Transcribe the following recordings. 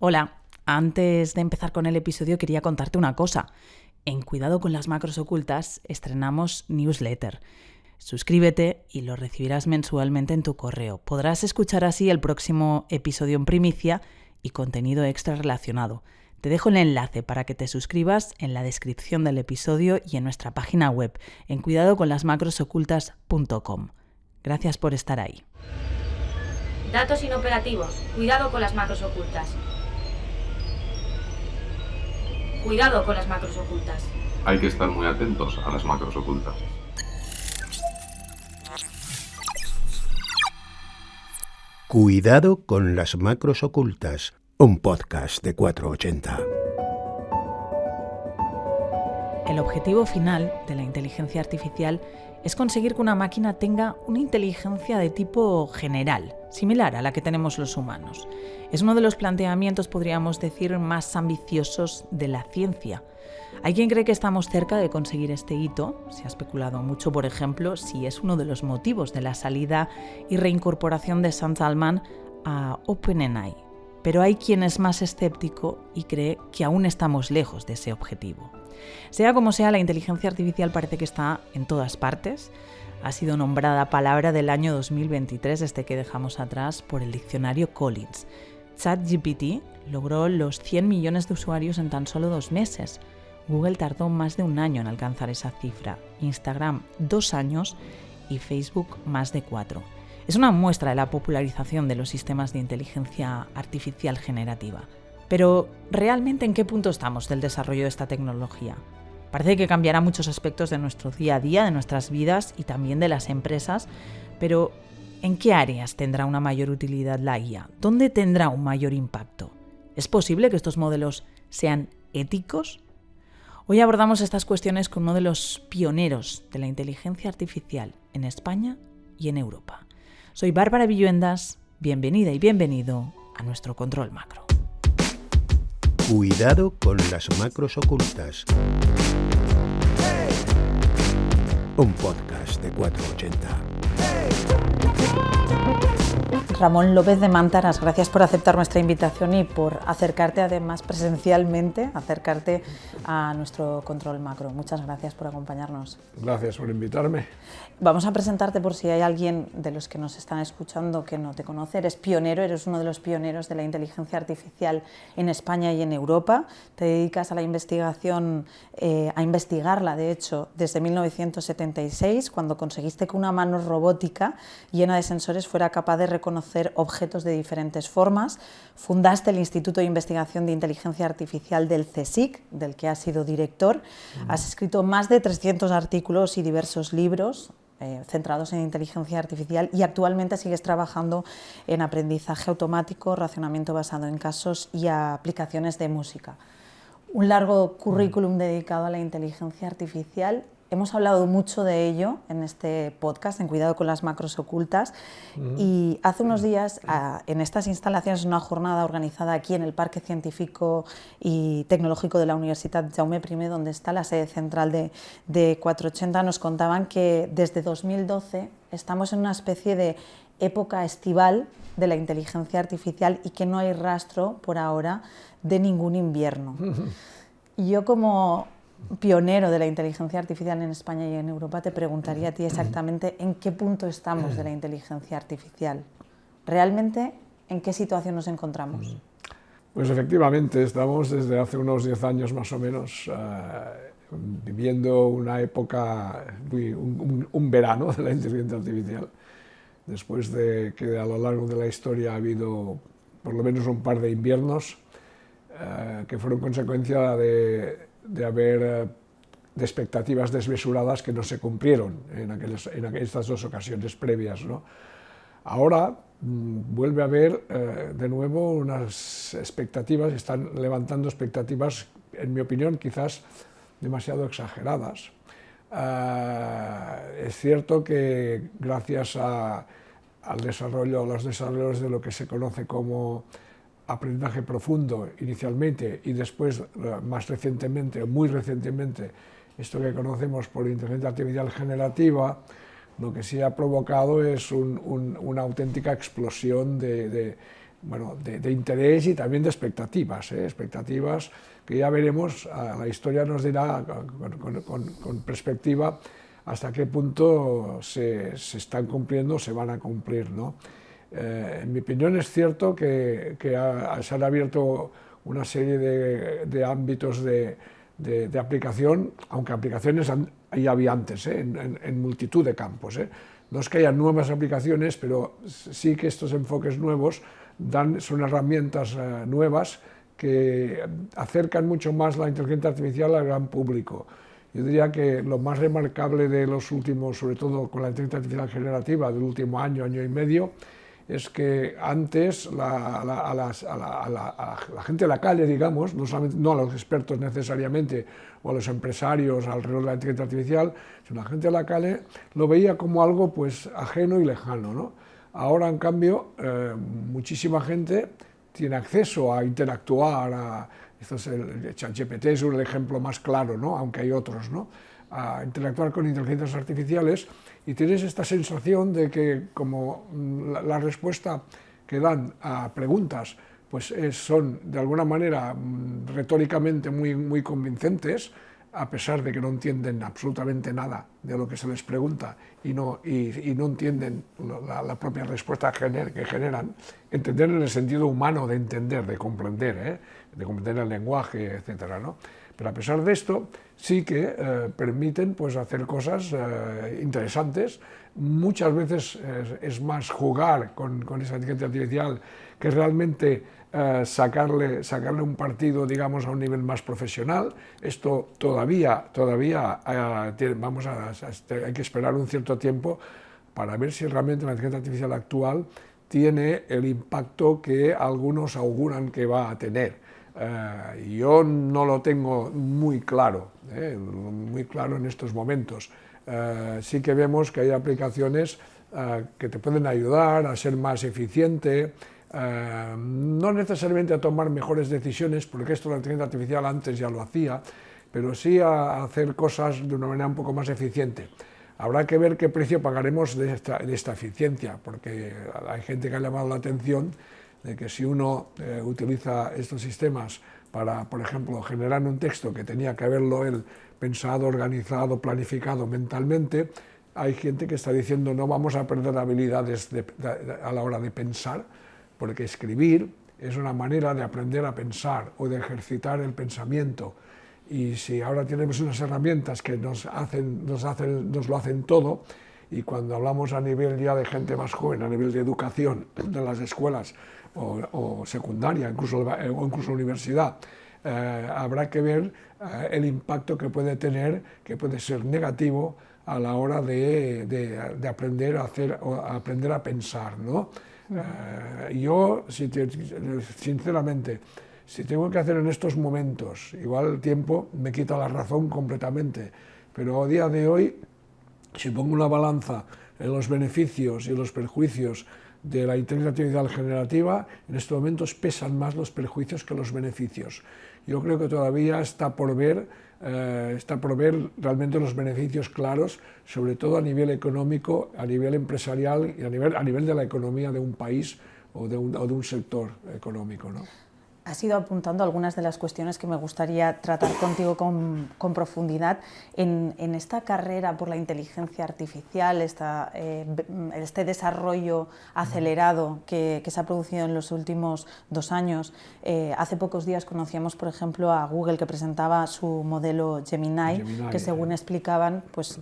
Hola, antes de empezar con el episodio quería contarte una cosa. En Cuidado con las macros ocultas estrenamos newsletter. Suscríbete y lo recibirás mensualmente en tu correo. Podrás escuchar así el próximo episodio en primicia y contenido extra relacionado. Te dejo el enlace para que te suscribas en la descripción del episodio y en nuestra página web en cuidadoconlasmacrosocultas.com. Gracias por estar ahí. Datos inoperativos. Cuidado con las macros ocultas. Cuidado con las macros ocultas. Hay que estar muy atentos a las macros ocultas. Cuidado con las macros ocultas, un podcast de 480. El objetivo final de la inteligencia artificial es conseguir que una máquina tenga una inteligencia de tipo general, similar a la que tenemos los humanos. Es uno de los planteamientos, podríamos decir, más ambiciosos de la ciencia. Hay quien cree que estamos cerca de conseguir este hito. Se ha especulado mucho, por ejemplo, si es uno de los motivos de la salida y reincorporación de Sam Altman a OpenAI. Pero hay quien es más escéptico y cree que aún estamos lejos de ese objetivo. Sea como sea, la inteligencia artificial parece que está en todas partes. Ha sido nombrada palabra del año 2023, este que dejamos atrás, por el diccionario Collins. ChatGPT logró los 100 millones de usuarios en tan solo 2 meses. Google tardó más de un año en alcanzar esa cifra, Instagram 2 años y Facebook más de 4. Es una muestra de la popularización de los sistemas de inteligencia artificial generativa. Pero, ¿realmente en qué punto estamos del desarrollo de esta tecnología? Parece que cambiará muchos aspectos de nuestro día a día, de nuestras vidas y también de las empresas, pero ¿en qué áreas tendrá una mayor utilidad la IA? ¿Dónde tendrá un mayor impacto? ¿Es posible que estos modelos sean éticos? Hoy abordamos estas cuestiones con uno de los pioneros de la inteligencia artificial en España y en Europa. Soy Bárbara Villuendas, bienvenida y bienvenido a nuestro Control Macro. Cuidado con las macros ocultas. Un podcast de 480. Ramón López de Mántaras, gracias por aceptar nuestra invitación y por acercarte además presencialmente, acercarte a nuestro Control Macro. Muchas gracias por acompañarnos. Gracias por invitarme. Vamos a presentarte por si hay alguien de los que nos están escuchando que no te conoce. Eres pionero, eres uno de los pioneros de la inteligencia artificial en España y en Europa. Te dedicas a la investigación, a investigarla, de hecho, desde 1976, cuando conseguiste que una mano robótica llena de sensores fuera capaz de reconocer objetos de diferentes formas. Fundaste el Instituto de Investigación de Inteligencia Artificial del CSIC, del que has sido director. Has escrito más de 300 artículos y diversos libros centrados en inteligencia artificial y actualmente sigues trabajando en aprendizaje automático, racionamiento basado en casos y aplicaciones de música. Un largo currículum dedicado a la inteligencia artificial. Hemos hablado mucho de ello en este podcast, en Cuidado con las macros ocultas, y hace unos días en estas instalaciones, una jornada organizada aquí en el Parque Científico y Tecnológico de la Universitat Jaume I, donde está la sede central de 480, nos contaban que desde 2012 estamos en una especie de época estival de la inteligencia artificial y que no hay rastro por ahora de ningún invierno. Y yo, como pionero de la inteligencia artificial en España y en Europa, te preguntaría a ti exactamente en qué punto estamos de la inteligencia artificial. ¿Realmente en qué situación nos encontramos? Pues efectivamente, estamos desde hace unos 10 años más o menos viviendo una época, un verano de la inteligencia artificial, después de que a lo largo de la historia ha habido por lo menos un par de inviernos que fueron consecuencia de expectativas desmesuradas que no se cumplieron en estas dos ocasiones previas, ¿no? Ahora vuelve a haber de nuevo unas expectativas, están levantando expectativas, en mi opinión, quizás demasiado exageradas. Es cierto que gracias a los desarrollos de lo que se conoce como aprendizaje profundo inicialmente y después, más recientemente, muy recientemente, esto que conocemos por inteligencia artificial generativa, lo que sí ha provocado es una auténtica explosión de bueno, de interés y también de expectativas, expectativas que ya veremos, la historia nos dirá con perspectiva hasta qué punto se están cumpliendo o se van a cumplir, ¿no? En mi opinión es cierto que se han abierto una serie de ámbitos de aplicación, aunque aplicaciones ya había antes, en multitud de campos. No es que haya nuevas aplicaciones, pero sí que estos enfoques nuevos son herramientas nuevas que acercan mucho más la inteligencia artificial al gran público. Yo diría que lo más remarcable de los últimos, sobre todo con la inteligencia artificial generativa del último año, año y medio, es que antes a la gente de la calle, digamos, no a los expertos necesariamente o a los empresarios alrededor de la inteligencia artificial, sino la gente de la calle lo veía como algo pues ajeno y lejano, ¿no? Ahora, en cambio, muchísima gente tiene acceso a interactuar, el ChatGPT es el ejemplo más claro, ¿no? Aunque hay otros, ¿no? A interactuar con inteligencias artificiales y tienes esta sensación de que como la respuesta que dan a preguntas pues son de alguna manera retóricamente muy convincentes, a pesar de que no entienden absolutamente nada de lo que se les pregunta y no entienden la propia respuesta que generan, entender en el sentido humano de entender, de comprender el lenguaje, etcétera, ¿no? Pero a pesar de esto, sí que permiten pues, hacer cosas interesantes. Muchas veces es más jugar con esa inteligencia artificial que realmente sacarle un partido, digamos, a un nivel más profesional. Esto todavía hay que esperar un cierto tiempo para ver si realmente la inteligencia artificial actual tiene el impacto que algunos auguran que va a tener. Yo no lo tengo muy claro en estos momentos. Sí que vemos que hay aplicaciones que te pueden ayudar a ser más eficiente, no necesariamente a tomar mejores decisiones, porque esto la inteligencia artificial antes ya lo hacía, pero sí a hacer cosas de una manera un poco más eficiente. Habrá que ver qué precio pagaremos de esta eficiencia, porque hay gente que ha llamado la atención de que si uno utiliza estos sistemas para, por ejemplo, generar un texto que tenía que haberlo él pensado, organizado, planificado mentalmente, hay gente que está diciendo no vamos a perder habilidades a la hora de pensar, porque escribir es una manera de aprender a pensar o de ejercitar el pensamiento. Y si ahora tenemos unas herramientas que nos lo hacen todo, y cuando hablamos a nivel ya de gente más joven, a nivel de educación de las escuelas o secundaria, o incluso universidad, habrá que ver el impacto que puede tener, que puede ser negativo a la hora de aprender a pensar, ¿no? Yo, sinceramente, si tengo que hacer en estos momentos, igual el tiempo me quita la razón completamente, pero a día de hoy, si pongo una balanza en los beneficios y los perjuicios de la inteligencia artificial generativa, en estos momentos pesan más los perjuicios que los beneficios. Yo creo que todavía está por ver realmente los beneficios claros, sobre todo a nivel económico, a nivel empresarial y a nivel de la economía de un país o de un sector económico, ¿no? Has ido apuntando algunas de las cuestiones que me gustaría tratar contigo con profundidad. En esta carrera por la inteligencia artificial, este desarrollo acelerado que se ha producido en los últimos 2 años, hace pocos días conocíamos, por ejemplo, a Google, que presentaba su modelo Gemini, que según explicaban, pues,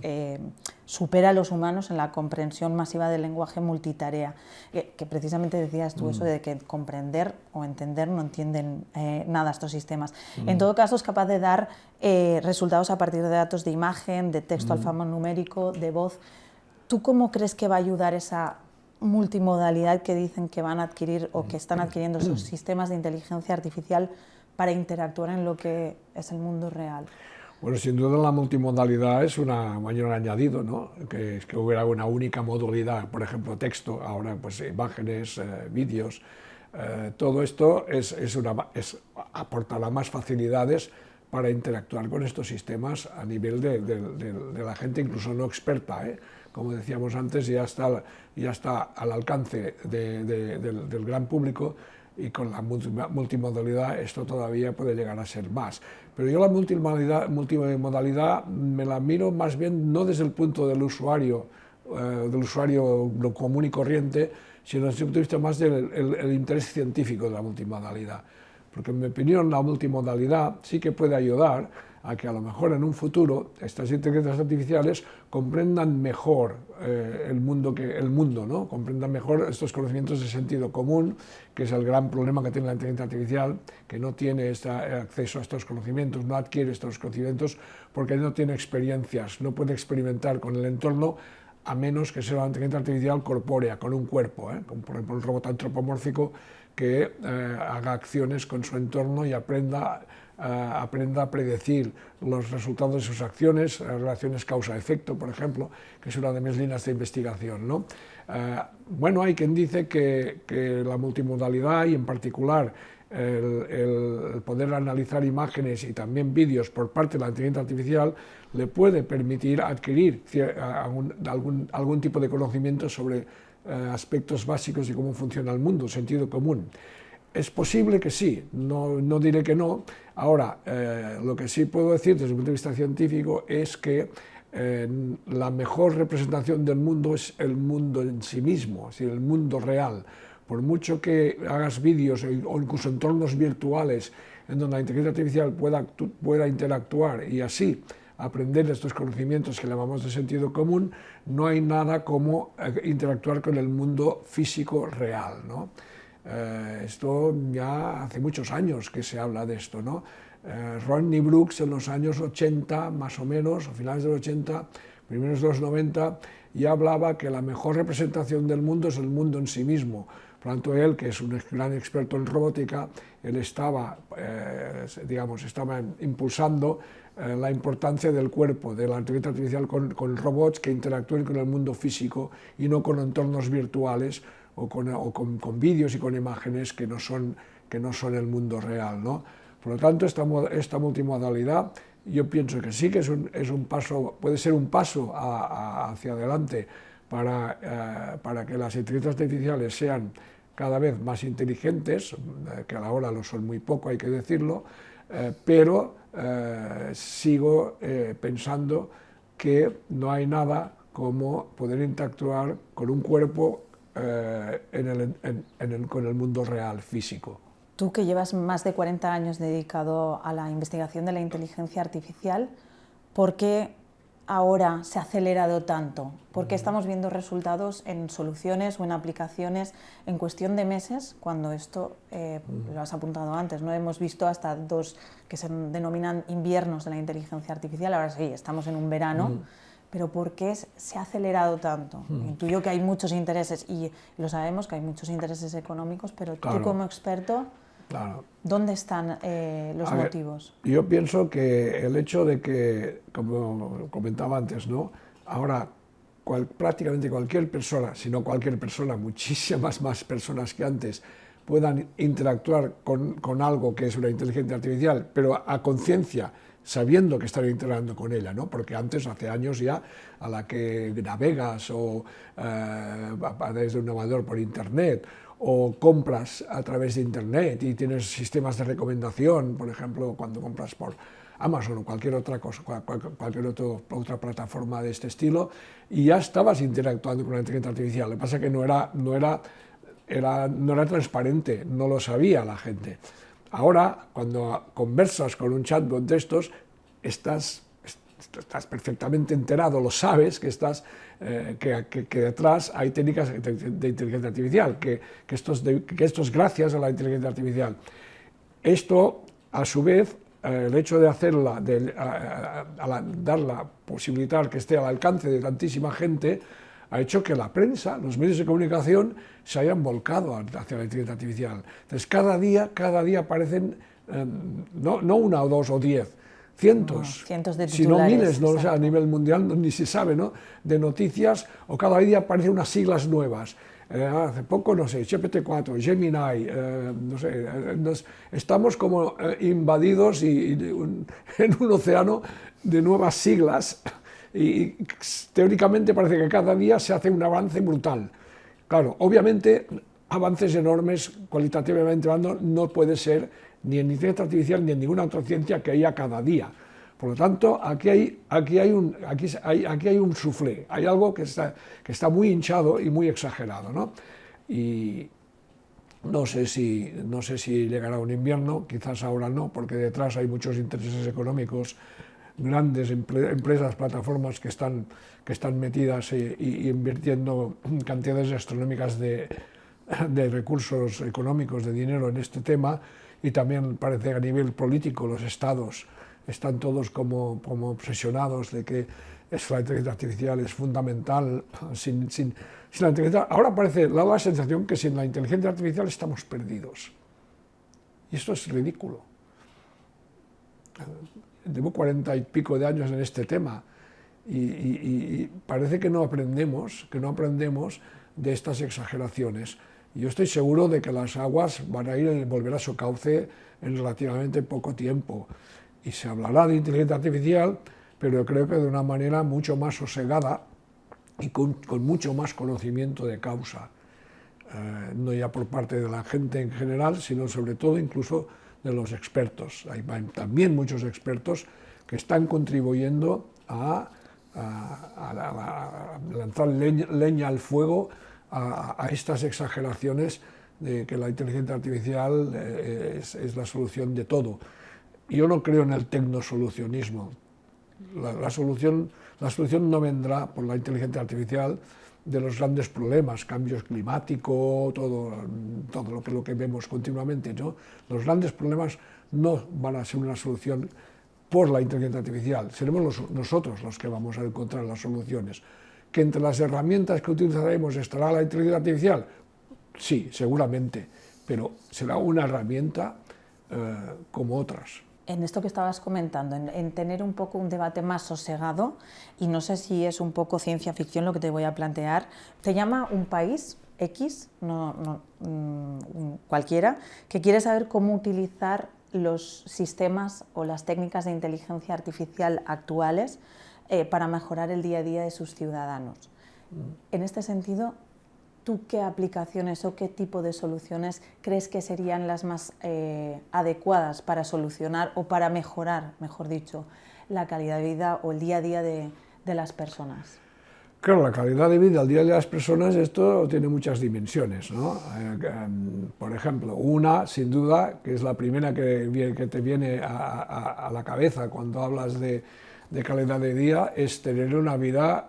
supera a los humanos en la comprensión masiva del lenguaje multitarea, que precisamente decías tú eso de que comprender o entender no entienden nada estos sistemas. En todo caso es capaz de dar resultados a partir de datos de imagen, de texto alfanumérico, de voz. ¿Tú cómo crees que va a ayudar esa multimodalidad que dicen que van a adquirir o que están adquiriendo esos sistemas de inteligencia artificial para interactuar en lo que es el mundo real? Bueno, sin duda la multimodalidad es un mayor añadido, ¿no? Que hubiera una única modalidad, por ejemplo, texto, ahora pues imágenes, vídeos. Todo esto aportará más facilidades para interactuar con estos sistemas a nivel de la gente incluso no experta, como decíamos antes, ya está al alcance del gran público, y con la multimodalidad esto todavía puede llegar a ser más. Pero yo la multimodalidad me la miro más bien no desde el punto del usuario común y corriente, sino desde el punto de vista más del interés científico de la multimodalidad. Porque en mi opinión la multimodalidad sí que puede ayudar a que a lo mejor en un futuro estas inteligencias artificiales comprendan mejor el mundo, ¿no? Comprendan mejor estos conocimientos de sentido común, que es el gran problema que tiene la inteligencia artificial, que no tiene acceso a estos conocimientos, no adquiere estos conocimientos porque no tiene experiencias, no puede experimentar con el entorno, a menos que sea una inteligencia artificial corpórea, con un cuerpo, como por ejemplo un robot antropomórfico que haga acciones con su entorno y aprenda a predecir los resultados de sus acciones, relaciones causa-efecto, por ejemplo, que es una de mis líneas de investigación, ¿no? Bueno, hay quien dice que la multimodalidad y en particular el poder analizar imágenes y también vídeos por parte de la inteligencia artificial le puede permitir adquirir algún tipo de conocimiento sobre aspectos básicos de cómo funciona el mundo, sentido común. Es posible que sí, no diré que no. Ahora, lo que sí puedo decir desde el punto de vista científico es que la mejor representación del mundo es el mundo en sí mismo, es decir, el mundo real. Por mucho que hagas vídeos o incluso entornos virtuales en donde la inteligencia artificial pueda interactuar y así aprender estos conocimientos que llamamos de sentido común, no hay nada como interactuar con el mundo físico real, ¿no? Esto ya hace muchos años que se habla de esto, ¿no? Rodney Brooks en los años 80, más o menos, a finales de los 80, primeros de los 90, ya hablaba que la mejor representación del mundo es el mundo en sí mismo. Por lo tanto, él, que es un gran experto en robótica, él estaba impulsando la importancia del cuerpo, de la inteligencia artificial con robots que interactúen con el mundo físico y no con entornos virtuales o con vídeos y con imágenes que no son el mundo real, ¿no? Por lo tanto, esta multimodalidad yo pienso que sí que es un paso, puede ser un paso hacia adelante para que las inteligencias artificiales sean cada vez más inteligentes, que ahora lo son muy poco, hay que decirlo, pero sigo pensando que no hay nada como poder interactuar con un cuerpo con el mundo real, físico. Tú, que llevas más de 40 años dedicado a la investigación de la inteligencia artificial, ¿por qué ahora se ha acelerado tanto? ¿Por qué estamos viendo resultados en soluciones o en aplicaciones en cuestión de meses, cuando esto, lo has apuntado antes, ¿no? Hemos visto hasta 2 que se denominan inviernos de la inteligencia artificial, ahora sí, estamos en un verano, pero ¿por qué se ha acelerado tanto? Intuyo que hay muchos intereses, y lo sabemos que hay muchos intereses económicos, pero tú como experto, ¿dónde están los motivos? Yo pienso que el hecho de que, como comentaba antes, ¿no? Ahora prácticamente cualquier persona, si no cualquier persona, muchísimas más personas que antes, puedan interactuar con algo que es una inteligencia artificial, pero a conciencia, sabiendo que están interactuando con ella, ¿no? Porque antes, hace años ya, a la que navegas o desde un navegador por internet, o compras a través de internet y tienes sistemas de recomendación, por ejemplo, cuando compras por Amazon o cualquier otra cosa, cualquier otra plataforma de este estilo, y ya estabas interactuando con la inteligencia artificial. Lo que pasa es que no era transparente, no lo sabía la gente. Ahora, cuando conversas con un chatbot de estos, estás perfectamente enterado, lo sabes, que detrás hay técnicas de inteligencia artificial, que esto es gracias a la inteligencia artificial. Esto, a su vez, el hecho de hacerla, darla, posibilitar que esté al alcance de tantísima gente, ha hecho que la prensa, los medios de comunicación, se hayan volcado hacia la inteligencia artificial. Entonces, cada día aparecen, no 1 o 2 o 10, cientos de titulares, si no miles, no, o sea, a nivel mundial ni se sabe, ¿no? De noticias, o cada día aparecen unas siglas nuevas. Hace poco, no sé, GPT-4, Gemini, no sé, estamos como invadidos en un océano de nuevas siglas y teóricamente parece que cada día se hace un avance brutal. Claro, obviamente avances enormes cualitativamente hablando no puede ser ni en inteligencia artificial ni en ninguna otra ciencia que haya cada día. Por lo tanto, aquí hay un soufflé, hay algo que está muy hinchado y muy exagerado, ¿no? Y no sé si llegará un invierno, quizás ahora no, porque detrás hay muchos intereses económicos, grandes empresas, plataformas que están metidas y invirtiendo cantidades astronómicas de recursos económicos, de dinero en este tema, y también parece que a nivel político los estados están todos como obsesionados de que la inteligencia artificial es fundamental. Sin la inteligencia, ahora da la sensación que sin la inteligencia artificial estamos perdidos. Y esto es ridículo. Llevo 40 y pico de años en este tema y parece que no aprendemos de estas exageraciones. Yo estoy seguro de que las aguas van a volver a su cauce en relativamente poco tiempo. Y se hablará de inteligencia artificial, pero yo creo que de una manera mucho más sosegada y con mucho más conocimiento de causa. No ya por parte de la gente en general, sino sobre todo incluso de los expertos. Hay también muchos expertos que están contribuyendo a lanzar leña al fuego a estas exageraciones de que la inteligencia artificial es la solución de todo. Yo no creo en el tecnosolucionismo. La solución no vendrá por la inteligencia artificial de los grandes problemas, cambio climático, todo lo que vemos continuamente, ¿no? Los grandes problemas no van a ser una solución por la inteligencia artificial, seremos nosotros los que vamos a encontrar las soluciones. ¿Que entre las herramientas que utilizaremos estará la inteligencia artificial? Sí, seguramente, pero será una herramienta como otras. En esto que estabas comentando, en tener un poco un debate más sosegado, y no sé si es un poco ciencia ficción lo que te voy a plantear, te llama un país X, cualquiera, que quiere saber cómo utilizar los sistemas o las técnicas de inteligencia artificial actuales para mejorar el día a día de sus ciudadanos. En este sentido, ¿tú qué aplicaciones o qué tipo de soluciones crees que serían las más adecuadas para solucionar o para mejorar, mejor dicho, la calidad de vida o el día a día de las personas? Claro, la calidad de vida al día de las personas, esto tiene muchas dimensiones, ¿no? Por ejemplo, una, sin duda, que es la primera que te viene a la cabeza cuando hablas de calidad de vida, es tener una vida,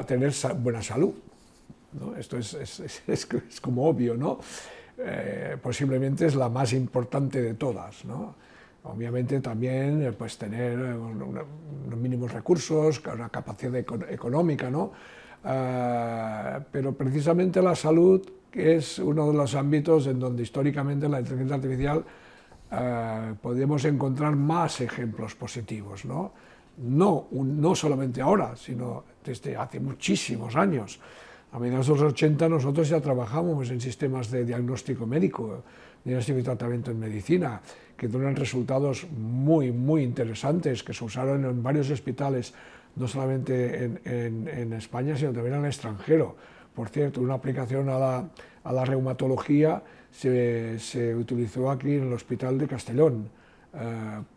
tener buena salud, ¿no? Esto es como obvio, ¿no? Posiblemente es la más importante de todas, ¿no? Obviamente también pues tener unos mínimos recursos, una capacidad económica, ¿no? Pero precisamente la salud es uno de los ámbitos en donde históricamente la inteligencia artificial podemos encontrar más ejemplos positivos, ¿no? No solamente ahora, sino desde hace muchísimos años. A mediados de los 80 nosotros ya trabajamos en sistemas de diagnóstico médico, diagnóstico y tratamiento en medicina, que dieron resultados muy, muy interesantes, que se usaron en varios hospitales, no solamente en España, sino también en el extranjero. Por cierto, una aplicación a la reumatología se utilizó aquí en el Hospital de Castellón,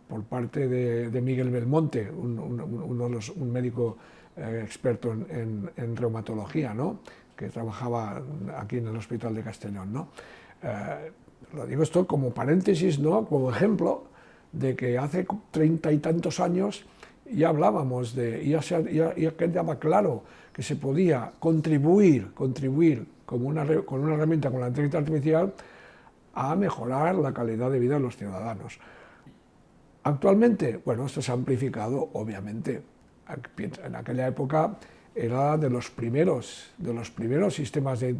por parte de Miguel Belmonte, un médico experto en reumatología, ¿no? Que trabajaba aquí en el Hospital de Castellón, ¿no? Lo digo esto como paréntesis, ¿no? Como ejemplo de que hace 30 y tantos años ya hablábamos ya quedaba claro que se podía contribuir con una herramienta como la inteligencia artificial a mejorar la calidad de vida de los ciudadanos. Actualmente, bueno, esto se ha amplificado, obviamente. En aquella época era de los primeros sistemas de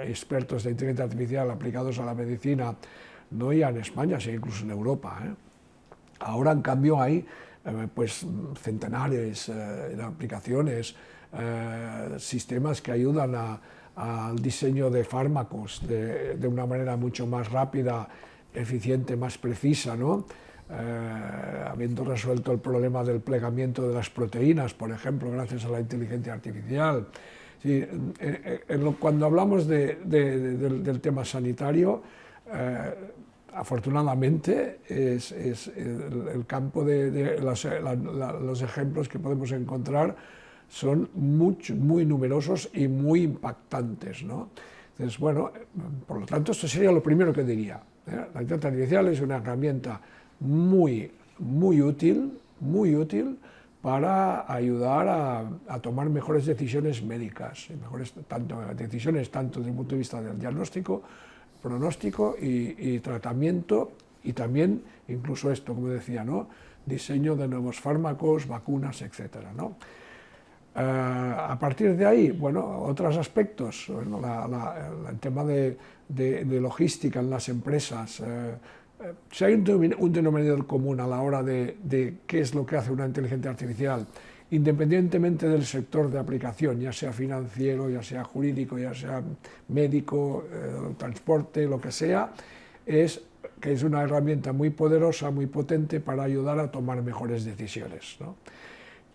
expertos de inteligencia artificial aplicados a la medicina, no ya en España, sino incluso en Europa, ¿eh? Ahora, en cambio, hay pues centenares de aplicaciones, sistemas que ayudan al diseño de fármacos de una manera mucho más rápida, eficiente, más precisa, ¿no? habiendo resuelto el problema del plegamiento de las proteínas, por ejemplo, gracias a la inteligencia artificial. Sí, cuando hablamos del tema sanitario, afortunadamente es el campo los ejemplos que podemos encontrar son muy numerosos y muy impactantes, ¿no? Entonces, bueno, por lo tanto, esto sería lo primero que diría. La inteligencia artificial es una herramienta muy útil para ayudar a tomar mejores decisiones médicas, decisiones tanto desde el punto de vista del diagnóstico, pronóstico y tratamiento, y también incluso esto, como decía, ¿no? Diseño de nuevos fármacos, vacunas, etcétera, ¿no? A partir de ahí, bueno, otros aspectos, bueno, el tema de logística en las empresas. Si hay un denominador común a la hora de qué es lo que hace una inteligencia artificial, independientemente del sector de aplicación, ya sea financiero, ya sea jurídico, ya sea médico, transporte, lo que sea, es que es una herramienta muy poderosa, muy potente para ayudar a tomar mejores decisiones, ¿no?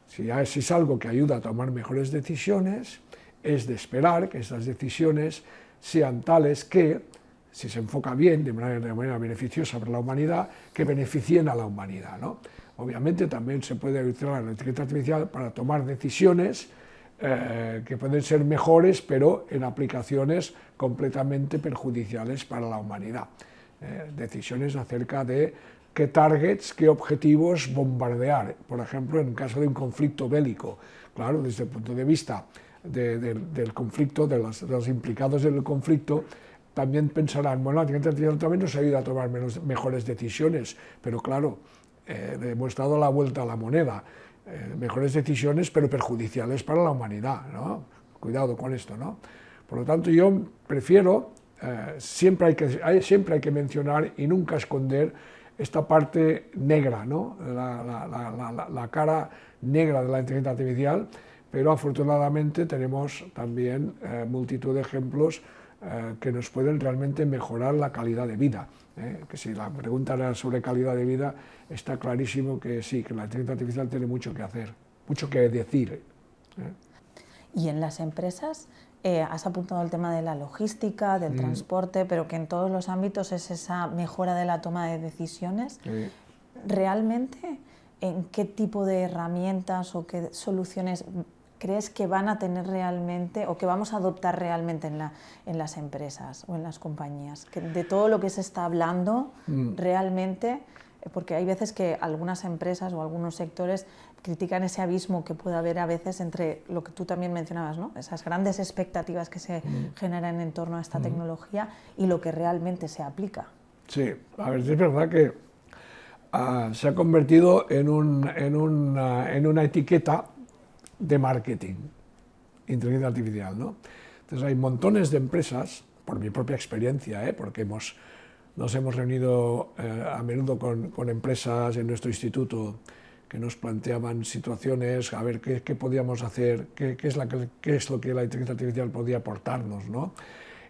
Si es algo que ayuda a tomar mejores decisiones, es de esperar que esas decisiones sean tales que, si se enfoca bien, de manera beneficiosa para la humanidad, que beneficien a la humanidad, ¿no? Obviamente también se puede utilizar la inteligencia artificial para tomar decisiones que pueden ser mejores, pero en aplicaciones completamente perjudiciales para la humanidad. Decisiones acerca de qué targets, qué objetivos bombardear, por ejemplo, en caso de un conflicto bélico. Claro, desde el punto de vista del conflicto, de los implicados en el conflicto, también pensarán, bueno, la inteligencia artificial también nos ayuda a tomar mejores decisiones, pero claro, hemos dado la vuelta a la moneda, mejores decisiones, pero perjudiciales para la humanidad, ¿no? Cuidado con esto, ¿no? Por lo tanto, yo prefiero, siempre hay que mencionar y nunca esconder esta parte negra, ¿no? La cara negra de la inteligencia artificial, pero afortunadamente tenemos también multitud de ejemplos que nos pueden realmente mejorar la calidad de vida. Que si la pregunta era sobre calidad de vida, está clarísimo que sí, que la inteligencia artificial tiene mucho que hacer, mucho que decir. Y en las empresas, has apuntado el tema de la logística, del transporte, pero que en todos los ámbitos es esa mejora de la toma de decisiones. Sí. ¿Realmente en qué tipo de herramientas o qué soluciones crees que van a tener realmente o que vamos a adoptar realmente en las empresas o en las compañías? Que de todo lo que se está hablando realmente, porque hay veces que algunas empresas o algunos sectores critican ese abismo que puede haber a veces entre lo que tú también mencionabas, ¿no? Esas grandes expectativas que se generan en torno a esta tecnología y lo que realmente se aplica. Sí, a ver, es verdad que se ha convertido en una etiqueta de marketing, inteligencia artificial, ¿no? Entonces hay montones de empresas, por mi propia experiencia, porque nos hemos reunido a menudo con empresas en nuestro instituto que nos planteaban situaciones, a ver qué podíamos hacer, qué es lo que la inteligencia artificial podía aportarnos, ¿no?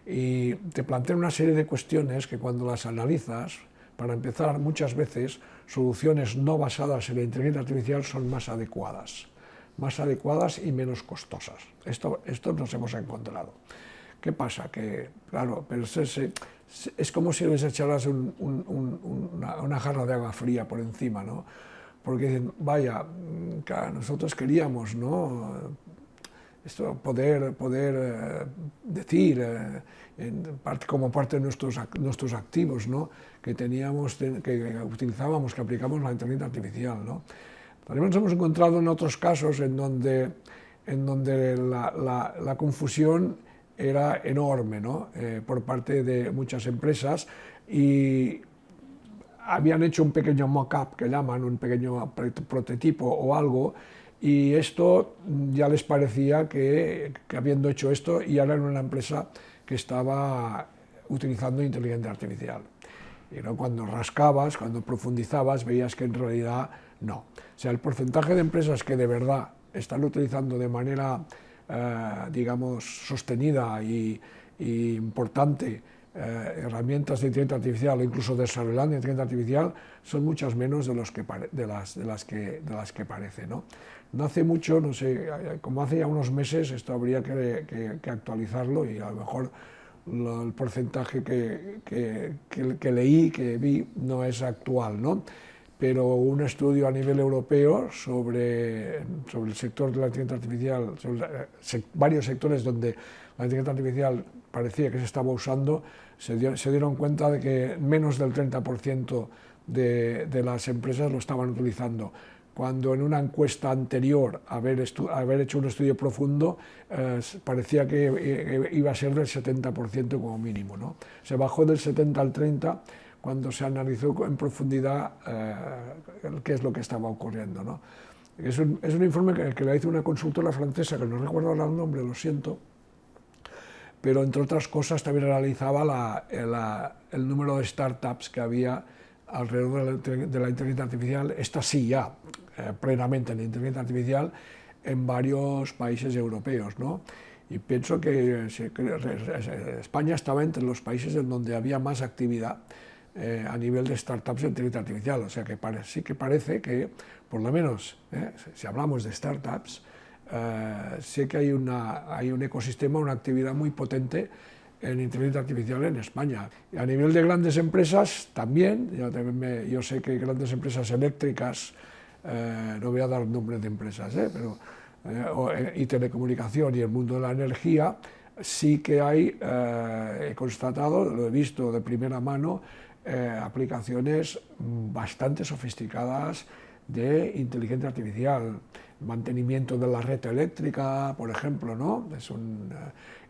Y te plantean una serie de cuestiones que cuando las analizas, para empezar, muchas veces soluciones no basadas en la inteligencia artificial son más adecuadas y menos costosas. Esto nos hemos encontrado. ¿Qué pasa? Que, claro, pero es como si les echaras una jarra de agua fría por encima, ¿no? Porque dicen, vaya, nosotros queríamos, ¿no? Esto poder decir como parte de nuestros activos, ¿no? Que utilizábamos, que aplicamos la inteligencia artificial, ¿no? También nos hemos encontrado en otros casos en donde la confusión era enorme, ¿no? Por parte de muchas empresas, y habían hecho un pequeño mock-up, que llaman, un pequeño prototipo o algo, y esto ya les parecía que habiendo hecho esto, ya eran una empresa que estaba utilizando inteligencia artificial. Y ¿no? Cuando rascabas, cuando profundizabas, veías que en realidad no. O sea, el porcentaje de empresas que de verdad están utilizando de manera, digamos, sostenida y importante herramientas de inteligencia artificial o incluso desarrollando inteligencia artificial son muchas menos de las que parece, ¿no? No hace mucho, no sé, como hace ya unos meses, esto habría que actualizarlo y a lo mejor el porcentaje que leí, que vi, no es actual, ¿no? Pero un estudio a nivel europeo sobre el sector de la inteligencia artificial, sobre varios sectores donde la inteligencia artificial parecía que se estaba usando, se dieron cuenta de que menos del 30% de las empresas lo estaban utilizando, cuando en una encuesta anterior a haber hecho un estudio profundo parecía que iba a ser del 70% como mínimo, ¿no? Se bajó del 70 al 30 cuando se analizó en profundidad qué es lo que estaba ocurriendo, ¿no? Es un informe que le hizo una consultora francesa, que no recuerdo ahora el nombre, lo siento, pero entre otras cosas también analizaba el número de startups que había alrededor de la inteligencia artificial, esta sí ya plenamente en inteligencia artificial, en varios países europeos, ¿no? Y pienso que España estaba entre los países en donde había más actividad a nivel de startups de inteligencia artificial, o sea que sí que parece que, por lo menos, si hablamos de startups, sé que hay un ecosistema, una actividad muy potente en inteligencia artificial en España. Y a nivel de grandes empresas también, yo sé que grandes empresas eléctricas, no voy a dar nombres de empresas, y telecomunicación y el mundo de la energía, sí que hay, he constatado, lo he visto de primera mano, aplicaciones bastante sofisticadas de inteligencia artificial, mantenimiento de la red eléctrica, por ejemplo, ¿no?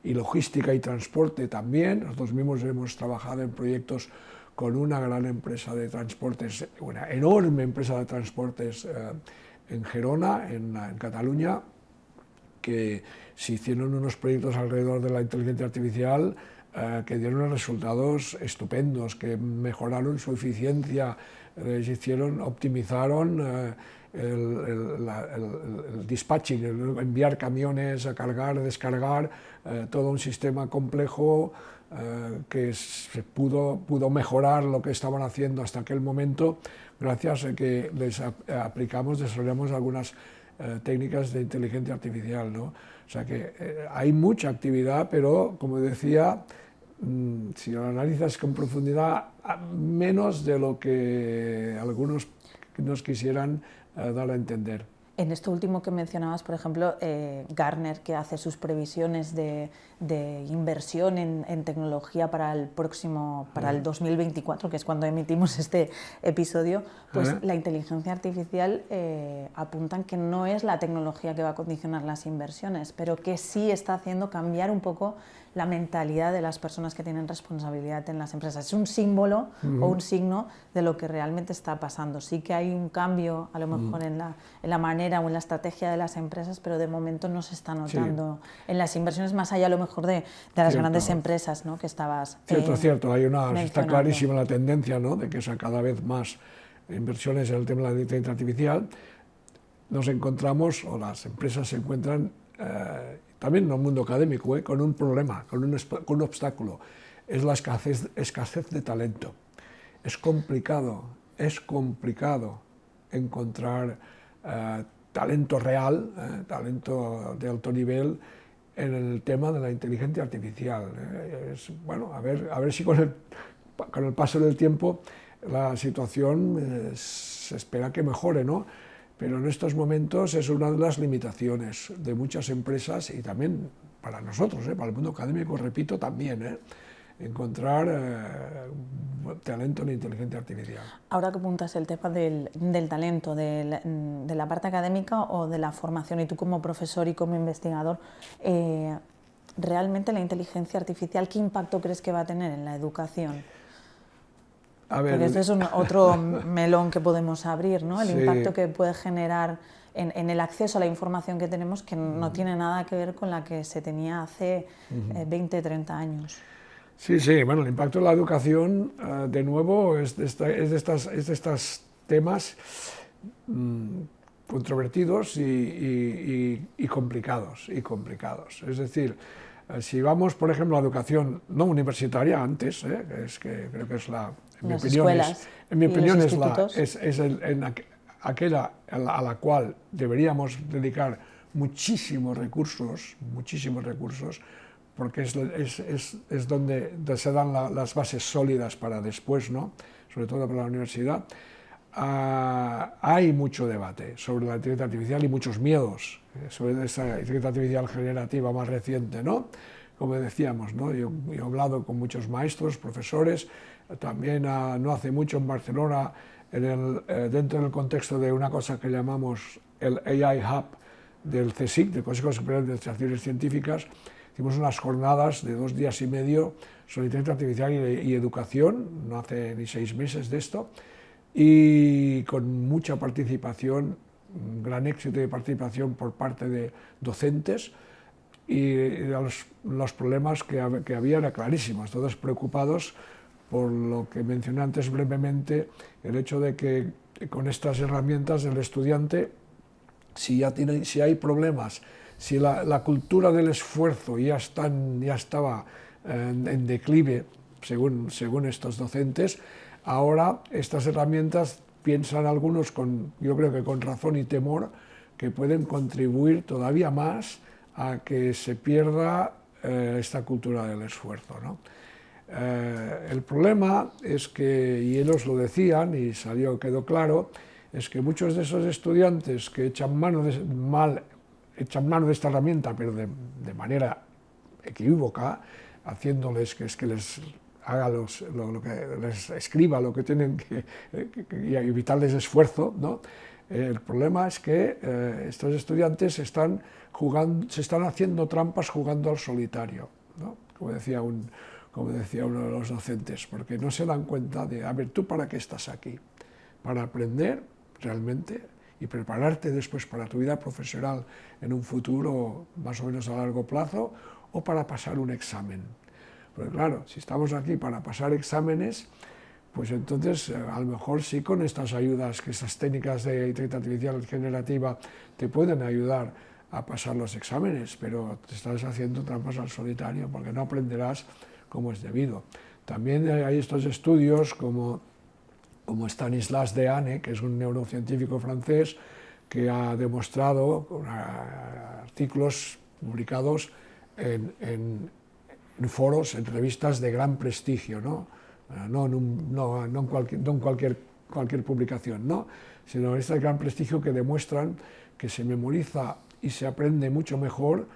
Y logística y transporte también. Nosotros mismos hemos trabajado en proyectos con una gran empresa de transportes, una enorme empresa de transportes en Gerona, en Cataluña, que se hicieron unos proyectos alrededor de la inteligencia artificial que dieron resultados estupendos, que mejoraron su eficiencia, optimizaron el dispatching, el enviar camiones a cargar, descargar, todo un sistema complejo que se pudo mejorar lo que estaban haciendo hasta aquel momento gracias a que les desarrollamos algunas técnicas de inteligencia artificial, ¿no? O sea que hay mucha actividad, pero como decía, si lo analizas con profundidad, menos de lo que algunos nos quisieran dar a entender. En esto último que mencionabas, por ejemplo, Gartner, que hace sus previsiones de inversión en tecnología para el 2024, que es cuando emitimos este episodio, pues la inteligencia artificial apuntan que no es la tecnología que va a condicionar las inversiones, pero que sí está haciendo cambiar un poco la mentalidad de las personas que tienen responsabilidad en las empresas. Es un símbolo o un signo de lo que realmente está pasando. Sí que hay un cambio, a lo mejor, en la manera o en la estrategia de las empresas, pero de momento no se está notando en las inversiones, más allá a lo mejor de las grandes empresas, ¿no?, que estabas Cierto. Está clarísima la tendencia, ¿no?, de que sea cada vez más inversiones en el tema de la inteligencia artificial. Nos encontramos, o las empresas se encuentran, también en el mundo académico, con un problema, con un obstáculo. Es la escasez de talento. Es complicado encontrar talento real, talento de alto nivel en el tema de la inteligencia artificial. Bueno, a ver si con el paso del tiempo la situación se espera que mejore, ¿no? Pero en estos momentos es una de las limitaciones de muchas empresas y también para nosotros, para el mundo académico, repito, también, encontrar talento en inteligencia artificial. Ahora que apuntas el tema del talento, de la parte académica o de la formación, y tú como profesor y como investigador, ¿realmente la inteligencia artificial qué impacto crees que va a tener en la educación? Porque este es otro melón que podemos abrir, ¿no? El impacto que puede generar en el acceso a la información que tenemos, que no tiene nada que ver con la que se tenía hace 20, 30 años. Sí, bueno, el impacto de la educación, de nuevo, es de estos temas controvertidos y complicados. Es decir, Si vamos, por ejemplo, a la educación no universitaria antes, es que creo que es las escuelas en mi opinión y los institutos. Aquella a la cual deberíamos dedicar muchísimos recursos, porque es donde se dan las bases sólidas para después, ¿no? Sobre todo para la universidad. Hay mucho debate sobre la inteligencia artificial y muchos miedos sobre esta inteligencia artificial generativa más reciente, ¿no? Como decíamos, ¿no? Yo he hablado con muchos maestros, profesores, también no hace mucho en Barcelona, dentro del contexto de una cosa que llamamos el AI Hub del CSIC, del Consejo Superior de Investigaciones Científicas. Hicimos unas jornadas de 2 días y medio sobre inteligencia artificial y educación, no hace ni 6 meses de esto, y con mucha participación, un gran éxito de participación por parte de docentes, y los problemas que había eran clarísimos, todos preocupados por lo que mencioné antes brevemente, el hecho de que con estas herramientas el estudiante, si hay problemas, si la cultura del esfuerzo ya estaba en declive, según estos docentes, ahora estas herramientas piensan algunos, yo creo que con razón y temor, que pueden contribuir todavía más a que se pierda esta cultura del esfuerzo, ¿no? El problema es que, y ellos lo decían y quedó claro, es que muchos de esos estudiantes que echan mano de esta herramienta, pero de manera equívoca, haciéndoles que les haga les escriba lo que tienen y evitarles esfuerzo, ¿no? El problema es que estos estudiantes se están haciendo trampas jugando al solitario, ¿no? Como decía uno de los docentes, porque no se dan cuenta de, a ver, ¿tú para qué estás aquí? ¿Para aprender realmente y prepararte después para tu vida profesional en un futuro más o menos a largo plazo, o para pasar un examen? Porque claro, si estamos aquí para pasar exámenes, pues entonces a lo mejor sí, con estas ayudas, que estas técnicas de inteligencia artificial generativa te pueden ayudar a pasar los exámenes, pero te estás haciendo trampas al solitario porque no aprenderás como es debido. También hay estos estudios como Stanislas Dehaene, que es un neurocientífico francés, que ha demostrado con artículos publicados en foros, en revistas de gran prestigio, ¿no? No en cualquier publicación, ¿no? Sino en este gran prestigio, que demuestran que se memoriza y se aprende mucho mejor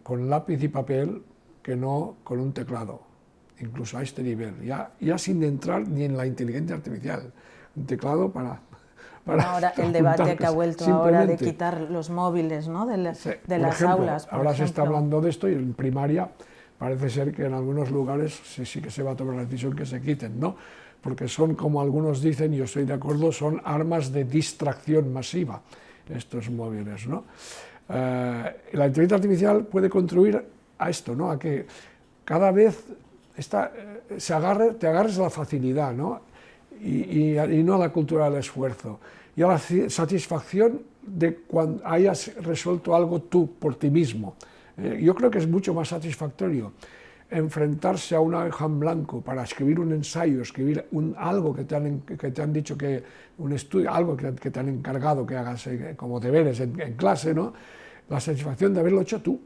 con lápiz y papel que no con un teclado, incluso a este nivel, ya sin entrar ni en la inteligencia artificial, un teclado para ahora el debate que ha vuelto ahora de quitar los móviles, ¿no? de las aulas. Ahora se está hablando de esto, y en primaria parece ser que en algunos lugares sí que se va a tomar la decisión que se quiten, ¿no? Porque son, como algunos dicen, y yo estoy de acuerdo, son armas de distracción masiva, estos móviles, ¿no? La inteligencia artificial puede contribuir a esto, ¿no? A que cada vez te agarres a la facilidad, ¿no? Y no a la cultura del esfuerzo, y a la satisfacción de cuando hayas resuelto algo tú por ti mismo. Yo creo que es mucho más satisfactorio enfrentarse a una hoja en blanco para escribir un ensayo, escribir algo que te han dicho, un estudio, algo que te han encargado que hagas como deberes en clase, ¿no? La satisfacción de haberlo hecho tú.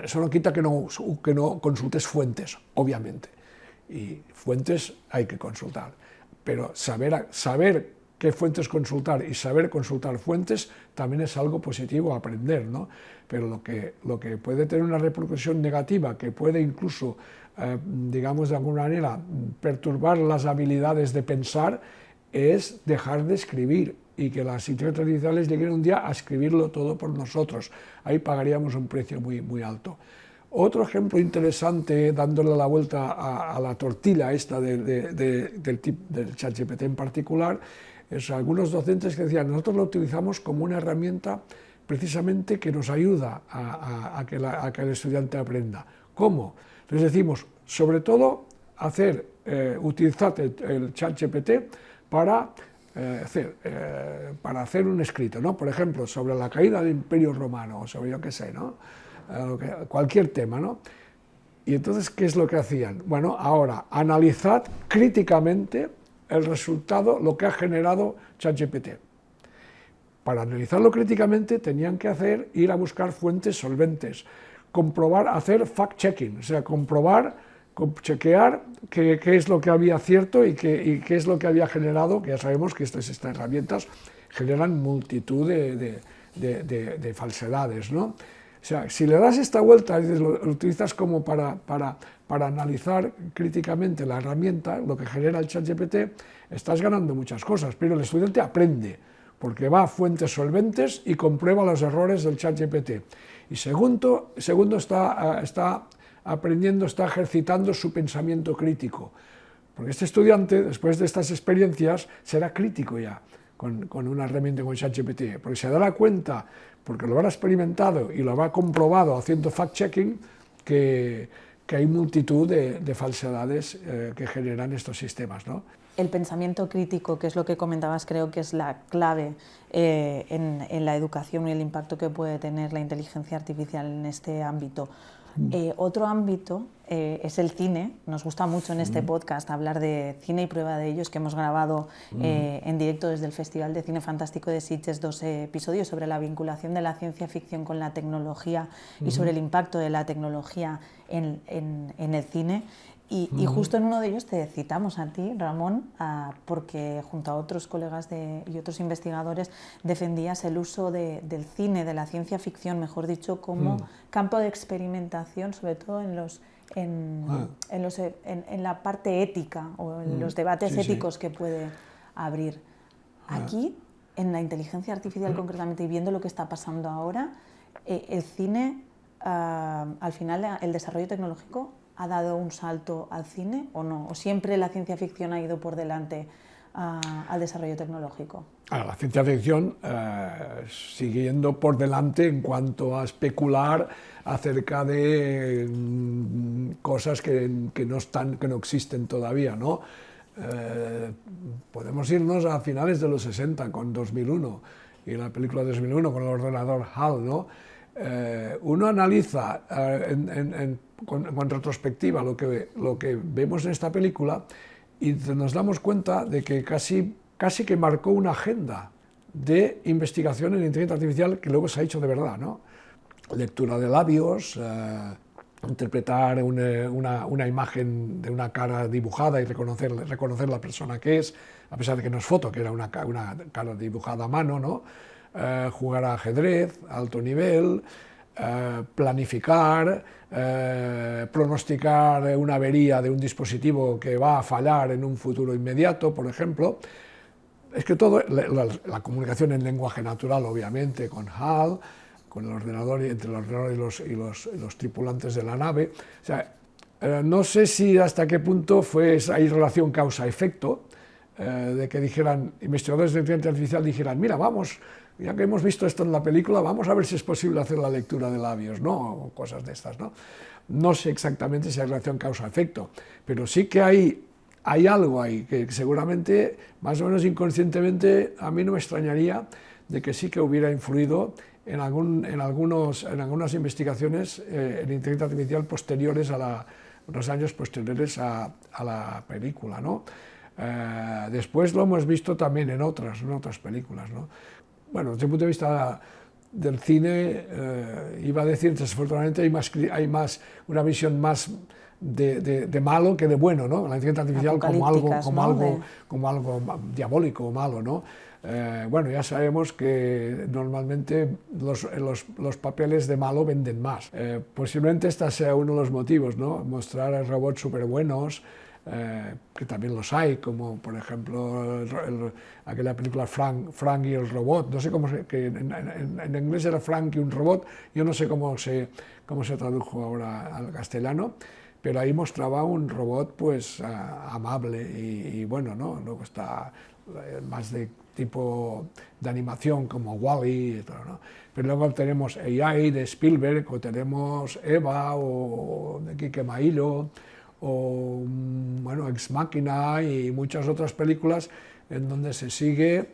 Eso no quita que no consultes fuentes, obviamente, y fuentes hay que consultar, pero saber qué fuentes consultar y saber consultar fuentes también es algo positivo a aprender, ¿no? Pero lo que puede tener una repercusión negativa, que puede incluso, digamos de alguna manera, perturbar las habilidades de pensar, es dejar de escribir, y que las inteligencias artificiales lleguen un día a escribirlo todo por nosotros. Ahí pagaríamos un precio muy, muy alto. Otro ejemplo interesante, dándole la vuelta a la tortilla esta del ChatGPT en particular, es algunos docentes que decían, nosotros lo utilizamos como una herramienta precisamente que nos ayuda a que el estudiante aprenda. ¿Cómo? Les decimos, sobre todo, utilizar el ChatGPT para hacer un escrito, ¿no? Por ejemplo, sobre la caída del Imperio Romano, o sobre yo qué sé, ¿no? cualquier tema, ¿no? Y entonces, ¿qué es lo que hacían? Bueno, ahora, analizad críticamente el resultado, lo que ha generado ChatGPT. Para analizarlo críticamente tenían que ir a buscar fuentes solventes, comprobar, hacer fact-checking, o sea, chequear qué es lo que había cierto y qué es lo que había generado, que ya sabemos que estas herramientas generan multitud de falsedades, ¿no? O sea, si le das esta vuelta y lo utilizas como para analizar críticamente la herramienta, lo que genera el ChatGPT, estás ganando muchas cosas, pero el estudiante aprende, porque va a fuentes solventes y comprueba los errores del ChatGPT. Y segundo está aprendiendo, está ejercitando su pensamiento crítico, porque este estudiante, después de estas experiencias, será crítico ya con una herramienta como ChatGPT, porque se dará cuenta, porque lo habrá experimentado y lo habrá comprobado haciendo fact-checking, que hay multitud de falsedades que generan estos sistemas, ¿no? El pensamiento crítico, que es lo que comentabas, creo que es la clave en la educación y el impacto que puede tener la inteligencia artificial en este ámbito. Otro ámbito es el cine. Nos gusta mucho en este podcast hablar de cine y prueba de ello, que hemos grabado en directo desde el Festival de Cine Fantástico de Sitges 2 episodios sobre la vinculación de la ciencia ficción con la tecnología y sobre el impacto de la tecnología en el cine. Y justo en uno de ellos te citamos a ti, Ramón, porque junto a otros colegas y otros investigadores defendías el uso del cine, de la ciencia ficción, mejor dicho, como campo de experimentación, sobre todo en la parte ética o en los debates éticos que puede abrir. Aquí, en la inteligencia artificial concretamente, y viendo lo que está pasando ahora, el cine, al final, el desarrollo tecnológico, ¿ha dado un salto al cine o no? ¿O siempre la ciencia ficción ha ido por delante al desarrollo tecnológico? La ciencia ficción sigue yendo por delante en cuanto a especular acerca de cosas que no existen todavía, ¿no? Podemos irnos a finales de los 60 con 2001 y la película de 2001 con el ordenador HAL, ¿no? Uno analiza con retrospectiva lo que vemos en esta película y nos damos cuenta de que casi que marcó una agenda de investigación en inteligencia artificial que luego se ha hecho de verdad, ¿no? Lectura de labios, interpretar una imagen de una cara dibujada y reconocer la persona que es, a pesar de que no es foto, que era una cara dibujada a mano, ¿no? Jugar a ajedrez a alto nivel, planificar, pronosticar una avería de un dispositivo que va a fallar en un futuro inmediato, por ejemplo. Es que todo, la comunicación en lenguaje natural, obviamente, con HAL, con el ordenador, entre el ordenador y los tripulantes de la nave. O sea, no sé si hasta qué punto hay relación causa-efecto, de que dijeran, investigadores de inteligencia artificial dijeran, mira, vamos, ya que hemos visto esto en la película, vamos a ver si es posible hacer la lectura de labios, ¿no? O cosas de estas, ¿no? No sé exactamente si hay relación causa-efecto, pero sí que hay algo ahí, que seguramente, más o menos inconscientemente, a mí no me extrañaría de que sí que hubiera influido en algunas investigaciones en inteligencia artificial posteriores los años posteriores a la película, ¿no? Después lo hemos visto también en otras películas, ¿no? Bueno, desde el punto de vista del cine, iba a decir, desafortunadamente hay más una visión más de malo que de bueno, ¿no? La inteligencia artificial como algo diabólico o malo, ¿no? Bueno, ya sabemos que normalmente los papeles de malo venden más. Posiblemente este sea uno de los motivos, ¿no? Mostrar a robots súper buenos, que también los hay, como por ejemplo aquella película Frank y el robot, no sé que en inglés era Frank y un robot, yo no sé cómo se tradujo ahora al castellano, pero ahí mostraba un robot pues amable y bueno, ¿no? Luego está más de tipo de animación como Wall-E y todo, ¿no? Pero luego tenemos AI de Spielberg, o tenemos Eva o de Quique Mailo, o bueno, Ex Machina y muchas otras películas en donde se sigue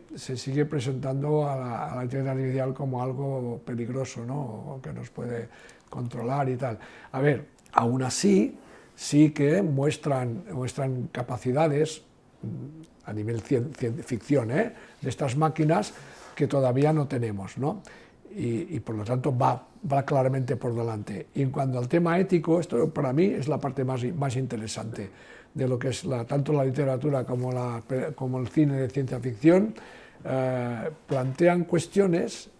presentando a la inteligencia artificial como algo peligroso, ¿no? O que nos puede controlar y tal. A ver, aún así, sí que muestran capacidades a nivel ficción, de estas máquinas que todavía no tenemos, ¿no? Y por lo tanto va claramente por delante. Y en cuanto al tema ético, esto para mí es la parte más interesante de lo que es tanto la literatura como el cine de ciencia ficción. Plantean cuestiones,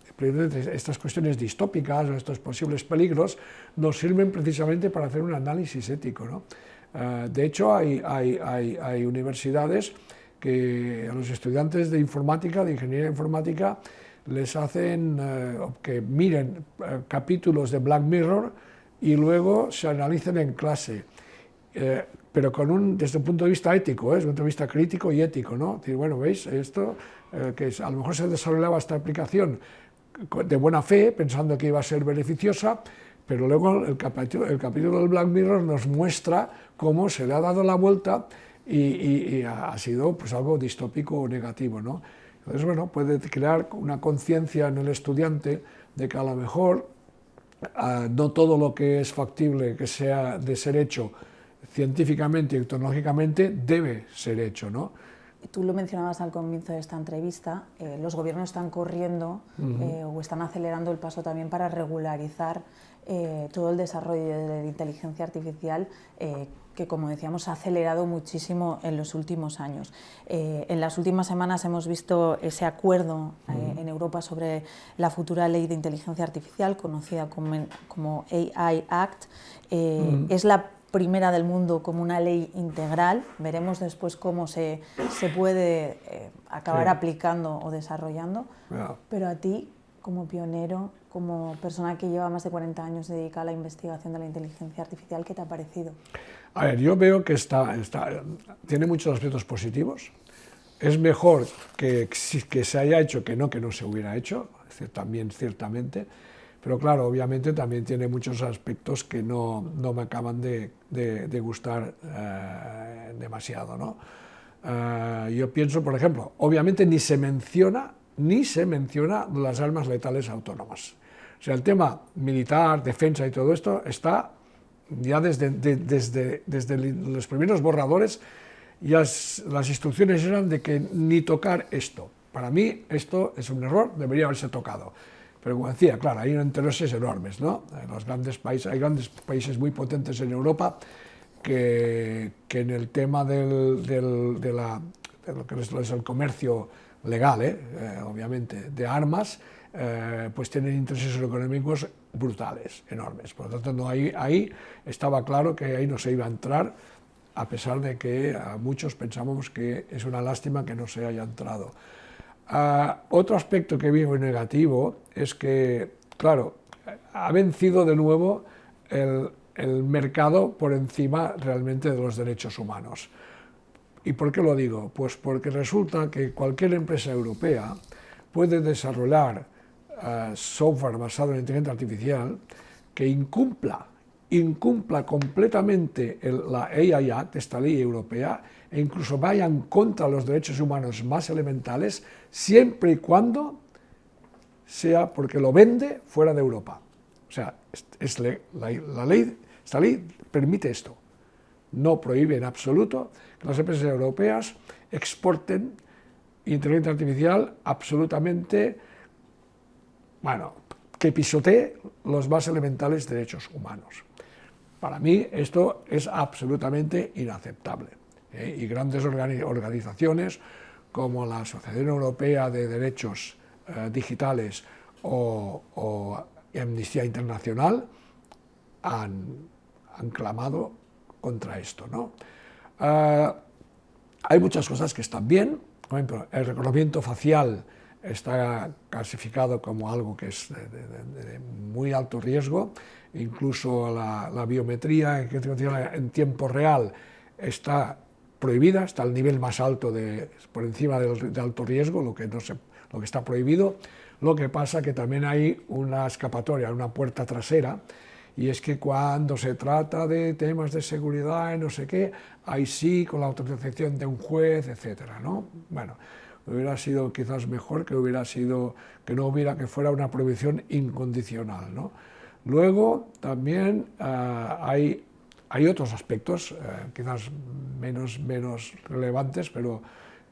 estas cuestiones distópicas o estos posibles peligros nos sirven precisamente para hacer un análisis ético, ¿no? De hecho, hay universidades que a los estudiantes de informática, de ingeniería informática, les hacen que miren capítulos de Black Mirror y luego se analicen en clase, pero desde un punto de vista ético, desde un punto de vista crítico y ético, ¿no? Decir, bueno, veis, esto, que a lo mejor se desarrollaba esta aplicación de buena fe, pensando que iba a ser beneficiosa, pero luego el capítulo del Black Mirror nos muestra cómo se le ha dado la vuelta y ha sido pues algo distópico o negativo, ¿no? Entonces, bueno, puede crear una conciencia en el estudiante de que a lo mejor no todo lo que es factible que sea de ser hecho científicamente y tecnológicamente debe ser hecho, ¿no? Tú lo mencionabas al comienzo de esta entrevista, los gobiernos están corriendo o están acelerando el paso también para regularizar todo el desarrollo de la inteligencia artificial que, como decíamos, ha acelerado muchísimo en los últimos años. En las últimas semanas hemos visto ese acuerdo en Europa sobre la futura ley de inteligencia artificial, conocida como AI Act. Es la primera del mundo como una ley integral. Veremos después cómo se puede acabar aplicando o desarrollando. Pero a ti, como pionero, como persona que lleva más de 40 años dedicada a la investigación de la inteligencia artificial, ¿qué te ha parecido? A ver, yo veo que tiene muchos aspectos positivos. Es mejor que se haya hecho que no se hubiera hecho, también ciertamente, pero claro, obviamente también tiene muchos aspectos que no me acaban de gustar demasiado, ¿no? Yo pienso, por ejemplo, obviamente ni se menciona las armas letales autónomas. O sea, el tema militar, defensa y todo esto está ya desde los primeros borradores, ya las instrucciones eran de que ni tocar esto. Para mí esto es un error, debería haberse tocado. Pero como decía, claro, hay intereses enormes, ¿no? Hay grandes países muy potentes en Europa que en el tema de lo que es el comercio legal, obviamente, de armas, pues tienen intereses económicos brutales, enormes. Por lo tanto, ahí estaba claro que ahí no se iba a entrar, a pesar de que muchos pensábamos que es una lástima que no se haya entrado. Otro aspecto que vi muy negativo es que, claro, ha vencido de nuevo el mercado por encima realmente de los derechos humanos. ¿Y por qué lo digo? Pues porque resulta que cualquier empresa europea puede desarrollar software basado en inteligencia artificial que incumpla completamente la AI Act, esta ley europea, e incluso vaya en contra de los derechos humanos más elementales, siempre y cuando sea porque lo vende fuera de Europa. O sea, esta ley permite esto. No prohíbe en absoluto que las empresas europeas exporten inteligencia artificial absolutamente, bueno, que pisotee los más elementales derechos humanos. Para mí esto es absolutamente inaceptable. Y grandes organizaciones como la Asociación Europea de Derechos Digitales o Amnistía Internacional han clamado contra esto, ¿no? Hay muchas cosas que están bien. Por ejemplo, el reconocimiento facial está clasificado como algo que es de muy alto riesgo. Incluso la biometría en tiempo real está prohibida, está al nivel más alto, por encima de alto riesgo, lo que está prohibido. Lo que pasa que también hay una escapatoria, una puerta trasera, y es que cuando se trata de temas de seguridad y no sé qué, ahí sí, con la autorización de un juez, etcétera, ¿no? Bueno, hubiera sido quizás mejor que fuera una prohibición incondicional, ¿no? Luego también hay otros aspectos, quizás menos relevantes, pero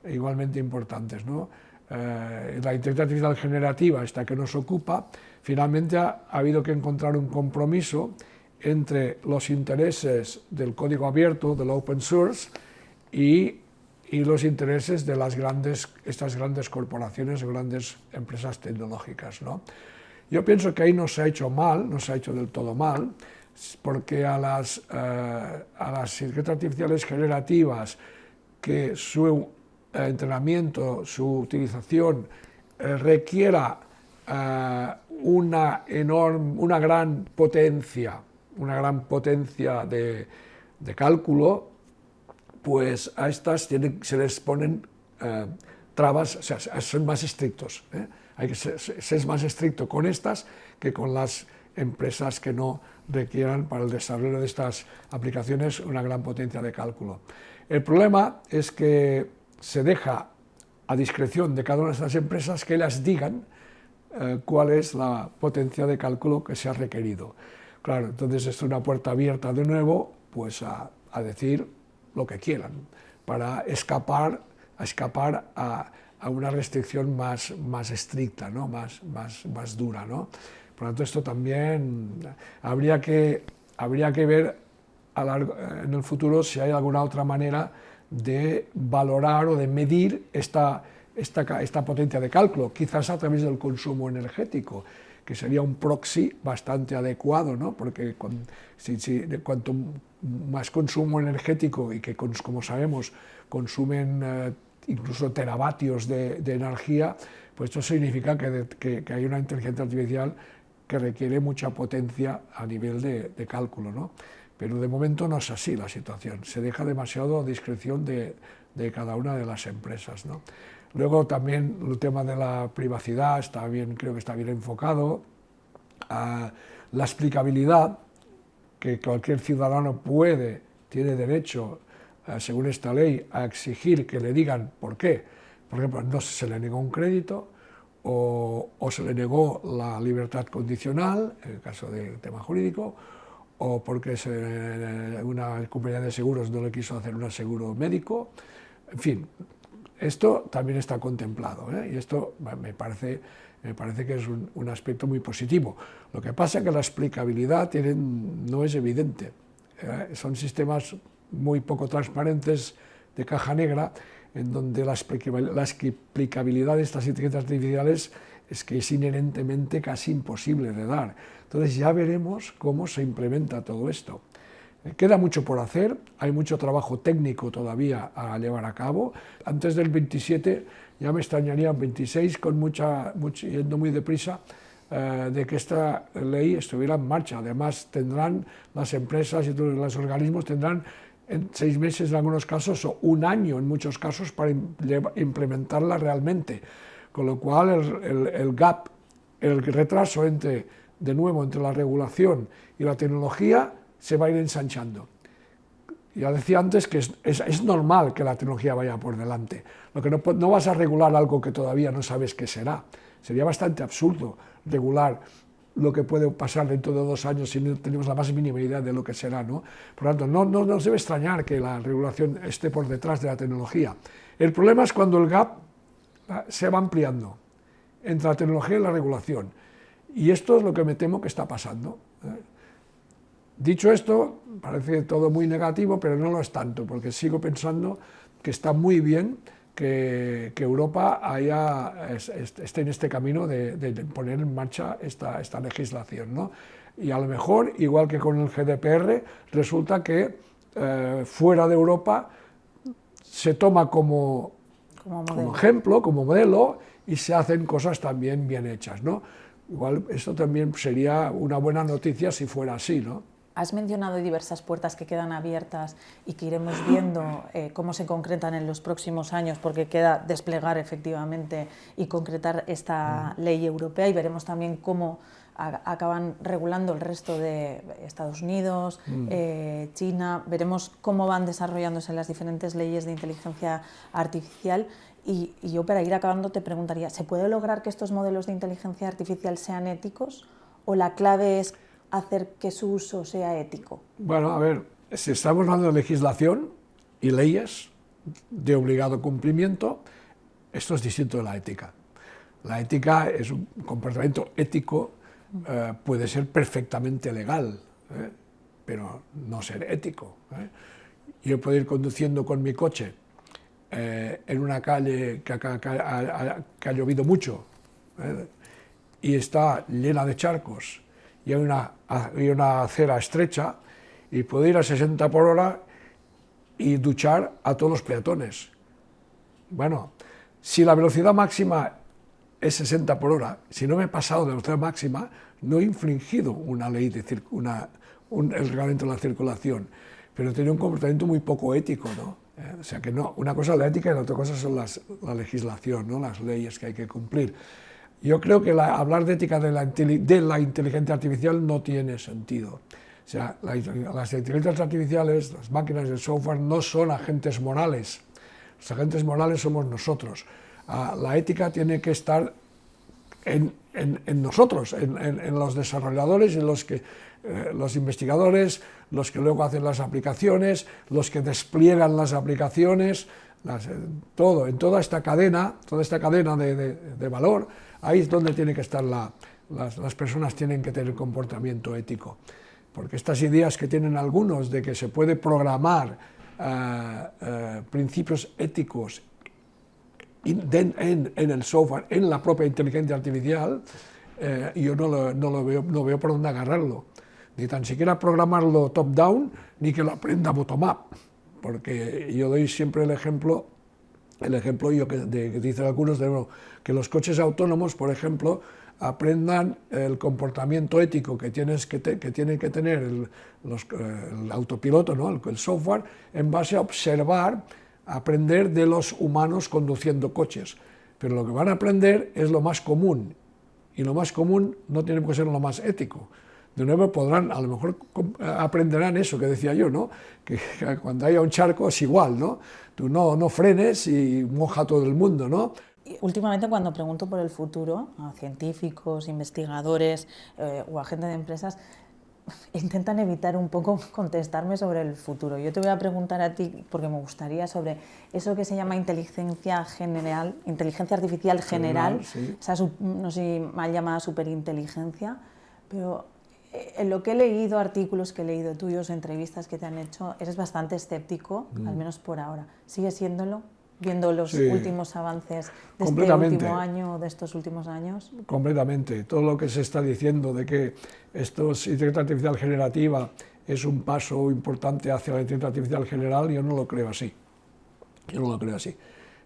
igualmente importantes, ¿no? La inteligencia artificial generativa, esta que nos ocupa, finalmente ha habido que encontrar un compromiso entre los intereses del código abierto, del open source, y los intereses de estas grandes corporaciones o grandes empresas tecnológicas, ¿no? Yo pienso que ahí no se ha hecho mal, no se ha hecho del todo mal, porque a las inteligencias artificiales generativas que su entrenamiento, su utilización requiera una gran potencia de cálculo, pues a estas se les ponen trabas, o sea, son más estrictos. Hay que ser más estricto con estas que con las empresas que no requieran para el desarrollo de estas aplicaciones una gran potencia de cálculo. El problema es que se deja a discreción de cada una de estas empresas que las digan cuál es la potencia de cálculo que se ha requerido. Claro, entonces es una puerta abierta de nuevo pues a decir lo que quieran, para escapar a una restricción más estricta, ¿no? más dura, ¿no? Por lo tanto, esto también habría que ver en el futuro si hay alguna otra manera de valorar o de medir esta potencia de cálculo, quizás a través del consumo energético, que sería un proxy bastante adecuado, ¿no? Porque cuanto más consumo energético, y que como sabemos consumen incluso teravatios de energía, pues esto significa que hay una inteligencia artificial que requiere mucha potencia a nivel de cálculo, ¿no? Pero de momento no es así la situación, se deja demasiado a discreción de cada una de las empresas, ¿no? Luego también el tema de la privacidad creo que está bien enfocado. La explicabilidad, que cualquier ciudadano tiene derecho, según esta ley, a exigir que le digan por qué. Por ejemplo, no se le negó un crédito o se le negó la libertad condicional, en el caso del tema jurídico, o porque una compañía de seguros no le quiso hacer un seguro médico. En fin, esto también está contemplado, y esto me parece que es un aspecto muy positivo. Lo que pasa es que la explicabilidad no es evidente. Son sistemas muy poco transparentes, de caja negra, en donde la explicabilidad de estas inteligencias artificiales es inherentemente casi imposible de dar. Entonces ya veremos cómo se implementa todo esto. Queda mucho por hacer, hay mucho trabajo técnico todavía a llevar a cabo. Antes del 27, ya me extrañaría, 26, yendo muy deprisa, de que esta ley estuviera en marcha. Además, tendrán las empresas y todos los organismos tendrán 6 meses en algunos casos o 1 año en muchos casos para implementarla realmente. Con lo cual el gap, el retraso entre la regulación y la tecnología se va a ir ensanchando. Ya decía antes que es normal que la tecnología vaya por delante. Lo que no vas a regular algo que todavía no sabes qué será. Sería bastante absurdo regular lo que puede pasar dentro de 2 años si no tenemos la más mínima idea de lo que será, ¿no? Por lo tanto, no nos debe extrañar que la regulación esté por detrás de la tecnología. El problema es cuando el gap se va ampliando entre la tecnología y la regulación. Y esto es lo que me temo que está pasando. Dicho esto, parece todo muy negativo, pero no lo es tanto, porque sigo pensando que está muy bien que Europa esté en este camino de poner en marcha esta legislación, ¿no? Y a lo mejor, igual que con el GDPR, resulta que fuera de Europa se toma como ejemplo, como modelo, y se hacen cosas también bien hechas, ¿no? Igual esto también sería una buena noticia si fuera así, ¿no? Has mencionado diversas puertas que quedan abiertas y que iremos viendo cómo se concretan en los próximos años, porque queda desplegar efectivamente y concretar esta ley europea, y veremos también cómo acaban regulando el resto de Estados Unidos, China, veremos cómo van desarrollándose las diferentes leyes de inteligencia artificial. Y yo, para ir acabando, te preguntaría, ¿se puede lograr que estos modelos de inteligencia artificial sean éticos, o la clave es hacer que su uso sea ético? Bueno, a ver, si estamos hablando de legislación y leyes de obligado cumplimiento, esto es distinto de la ética. La ética es un comportamiento ético, puede ser perfectamente legal, pero no ser ético. Yo puedo ir conduciendo con mi coche en una calle que ha llovido mucho y está llena de charcos y hay una acera estrecha, y puedo ir a 60 por hora y duchar a todos los peatones. Bueno, si la velocidad máxima es 60 por hora, si no me he pasado de la velocidad máxima, no he infringido una ley el reglamento de la circulación, pero he tenido un comportamiento muy poco ético, ¿no? O sea que no, una cosa es la ética y la otra cosa son la legislación, ¿no? Las leyes que hay que cumplir. Yo creo que hablar de ética de la inteligencia artificial no tiene sentido. O sea, las inteligencias artificiales, las máquinas del software, no son agentes morales. Los agentes morales somos nosotros. La ética tiene que estar en nosotros, en los desarrolladores y los investigadores, los que luego hacen las aplicaciones, los que despliegan las aplicaciones, en toda esta cadena de valor, ahí es donde tiene que estar las personas tienen que tener comportamiento ético. Porque estas ideas que tienen algunos de que se puede programar principios éticos en el software, en la propia inteligencia artificial, yo no veo por dónde agarrarlo. Ni tan siquiera programarlo top-down, ni que lo aprenda bottom-up. Porque yo doy siempre el ejemplo que dicen algunos, que los coches autónomos, por ejemplo, aprendan el comportamiento ético que tiene que tener el autopiloto, ¿no? el software, en base a aprender de los humanos conduciendo coches. Pero lo que van a aprender es lo más común, y lo más común no tiene que ser lo más ético. De nuevo a lo mejor aprenderán eso que decía yo, ¿no? Que cuando haya un charco es igual, ¿no? Tú no frenes y moja a todo el mundo, ¿no? Últimamente, cuando pregunto por el futuro a científicos, investigadores o a gente de empresas, intentan evitar un poco contestarme sobre el futuro. Yo te voy a preguntar a ti, porque me gustaría, sobre eso que se llama inteligencia artificial general, sí. Esa, no sé si mal llamada superinteligencia, pero en lo que he leído, artículos que he leído tuyos, entrevistas que te han hecho, eres bastante escéptico, al menos por ahora. ¿Sigue siéndolo? Viendo los últimos avances de este último año o de estos últimos años. Completamente. Todo lo que se está diciendo de que inteligencia artificial generativa es un paso importante hacia la inteligencia artificial general, yo no lo creo así. Yo no lo creo así.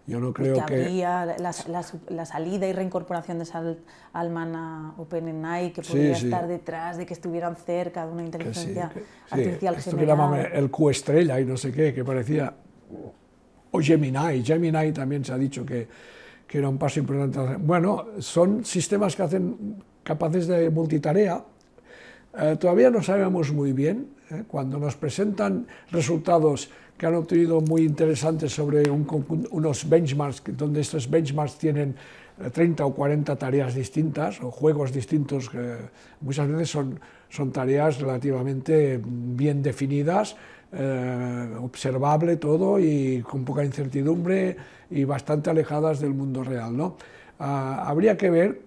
Yo no creo que habría la salida y reincorporación de Sam Altman a OpenAI, que podría estar detrás de que estuvieran cerca de una inteligencia artificial esto general. Que llaman el Q estrella y no sé qué, que parecía... O Gemini también se ha dicho que era un paso importante. Bueno, son sistemas que hacen capaces de multitarea. Todavía no sabemos muy bien. Cuando nos presentan resultados que han obtenido muy interesantes sobre unos benchmarks, donde estos benchmarks tienen 30 o 40 tareas distintas o juegos distintos, que muchas veces son tareas relativamente bien definidas, observable todo y con poca incertidumbre y bastante alejadas del mundo real, ¿no? Habría que ver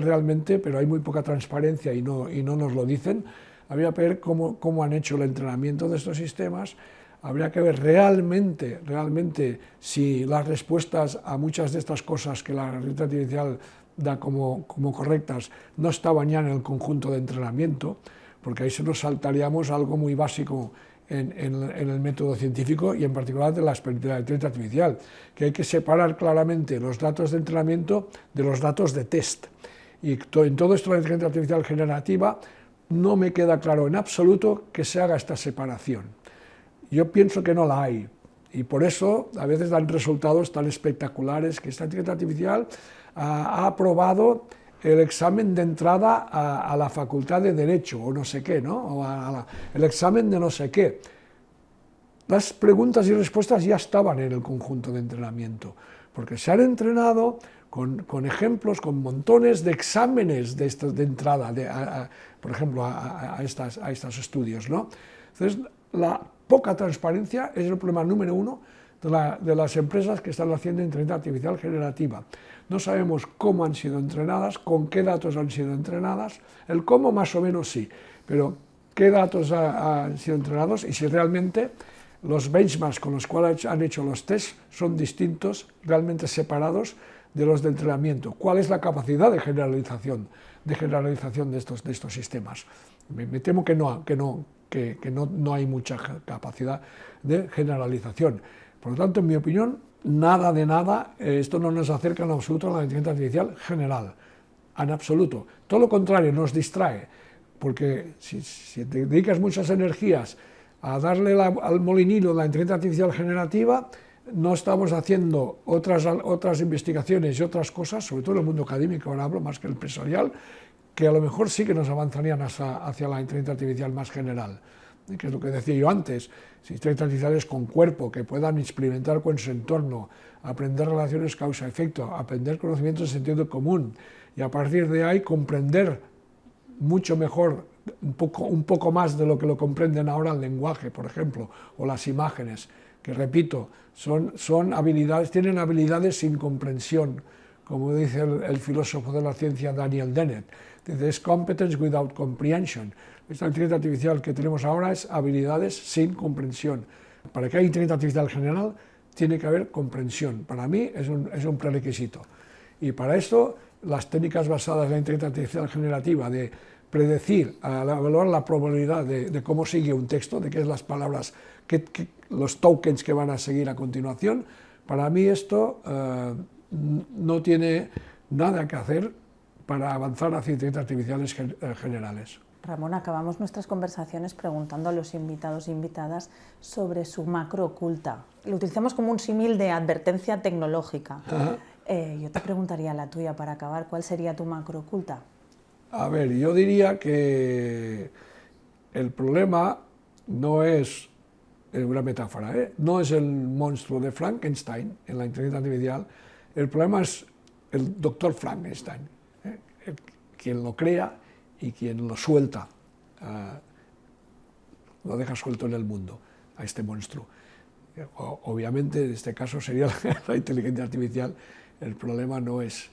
realmente, pero hay muy poca transparencia y no nos lo dicen. Habría que ver cómo han hecho el entrenamiento de estos sistemas. Habría que ver realmente si las respuestas a muchas de estas cosas que la inteligencia artificial da como correctas no estaban ya en el conjunto de entrenamiento, porque ahí se nos saltaríamos algo muy básico en el método científico y en particular de la inteligencia artificial, que hay que separar claramente los datos de entrenamiento de los datos de test. Y en todo esto de la inteligencia artificial generativa no me queda claro en absoluto que se haga esta separación. Yo pienso que no la hay, y por eso a veces dan resultados tan espectaculares que esta inteligencia artificial ha aprobado el examen de entrada a la facultad de Derecho, o no sé qué, ¿no? O el examen de no sé qué. Las preguntas y respuestas ya estaban en el conjunto de entrenamiento, porque se han entrenado con ejemplos, con montones de exámenes de entrada, por ejemplo, a estos estudios, ¿no? Entonces, la poca transparencia es el problema número uno de las empresas que están haciendo inteligencia artificial generativa. No sabemos cómo han sido entrenadas, con qué datos han sido entrenadas, el cómo más o menos sí, pero qué datos han sido entrenados y si realmente los benchmarks con los cuales han hecho los tests son distintos, realmente separados de los de entrenamiento. ¿Cuál es la capacidad de generalización de estos sistemas? Me temo que no hay mucha capacidad de generalización. Por lo tanto, en mi opinión, nada de nada, esto no nos acerca en absoluto a la inteligencia artificial general, en absoluto. Todo lo contrario, nos distrae, porque si te dedicas muchas energías a darle al molinillo de la inteligencia artificial generativa, no estamos haciendo otras investigaciones y otras cosas, sobre todo en el mundo académico, ahora hablo más que el empresarial, que a lo mejor sí que nos avanzarían hacia la inteligencia artificial más general, que es lo que decía yo antes, inteligencias artificiales con cuerpo, que puedan experimentar con su entorno, aprender relaciones causa-efecto, aprender conocimientos de sentido común, y a partir de ahí comprender mucho mejor, un poco más de lo que lo comprenden ahora el lenguaje, por ejemplo, o las imágenes, que repito, tienen habilidades sin comprensión, como dice el filósofo de la ciencia Daniel Dennett, dice, es competence without comprehension. Esta inteligencia artificial que tenemos ahora es habilidades sin comprensión. Para que haya inteligencia artificial general, tiene que haber comprensión. Para mí es un prerequisito. Y para esto, las técnicas basadas en la inteligencia artificial generativa de predecir, evaluar la probabilidad de cómo sigue un texto, de qué es las palabras, los tokens que van a seguir a continuación, para mí esto no tiene nada que hacer para avanzar hacia inteligencias artificiales generales. Ramón, acabamos nuestras conversaciones preguntando a los invitados e invitadas sobre su macro oculta. Lo utilizamos como un símil de advertencia tecnológica. Yo te preguntaría la tuya para acabar, ¿cuál sería tu macro oculta? A ver, yo diría que el problema no es una metáfora, no es el monstruo de Frankenstein en la inteligencia artificial, el problema es el doctor Frankenstein, quien lo crea y quien lo suelta, lo deja suelto en el mundo a este monstruo. Obviamente, en este caso sería la inteligencia artificial, el problema no es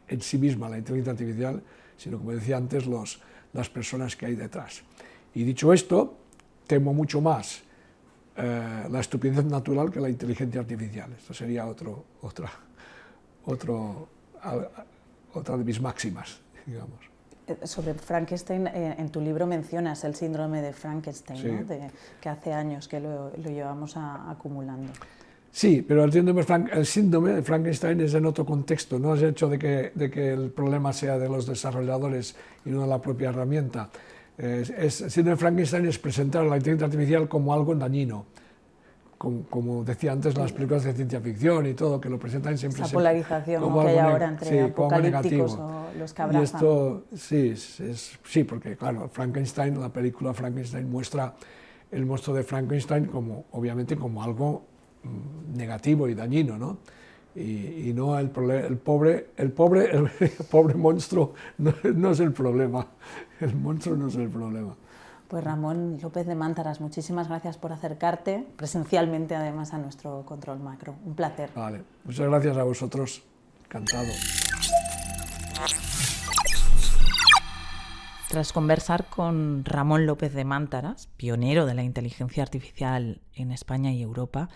en sí misma la inteligencia artificial, sino, como decía antes, las personas que hay detrás. Y dicho esto, temo mucho más la estupidez natural que la inteligencia artificial. Esto sería otra de mis máximas, digamos. Sobre Frankenstein, en tu libro mencionas el síndrome de Frankenstein, sí, ¿no? Que hace años que lo llevamos acumulando. Sí, pero el síndrome de Frankenstein es en otro contexto, no es el hecho de que el problema sea de los desarrolladores y no de la propia herramienta. El síndrome de Frankenstein es presentar a la inteligencia artificial como algo dañino, como decía antes las películas de ciencia ficción y todo, que lo presentan siempre esa polarización como que hay ahora entre apocalípticos o los que abrazan. Y esto, sí, porque claro, Frankenstein, la película Frankenstein muestra el monstruo de Frankenstein obviamente como algo negativo y dañino, ¿no? Y no el pobre monstruo no es el problema, el monstruo no es el problema. Pues Ramón López de Mántaras, muchísimas gracias por acercarte presencialmente además a nuestro Control Macro. Un placer. Vale, muchas gracias a vosotros. Encantado. Tras conversar con Ramón López de Mántaras, pionero de la inteligencia artificial en España y Europa,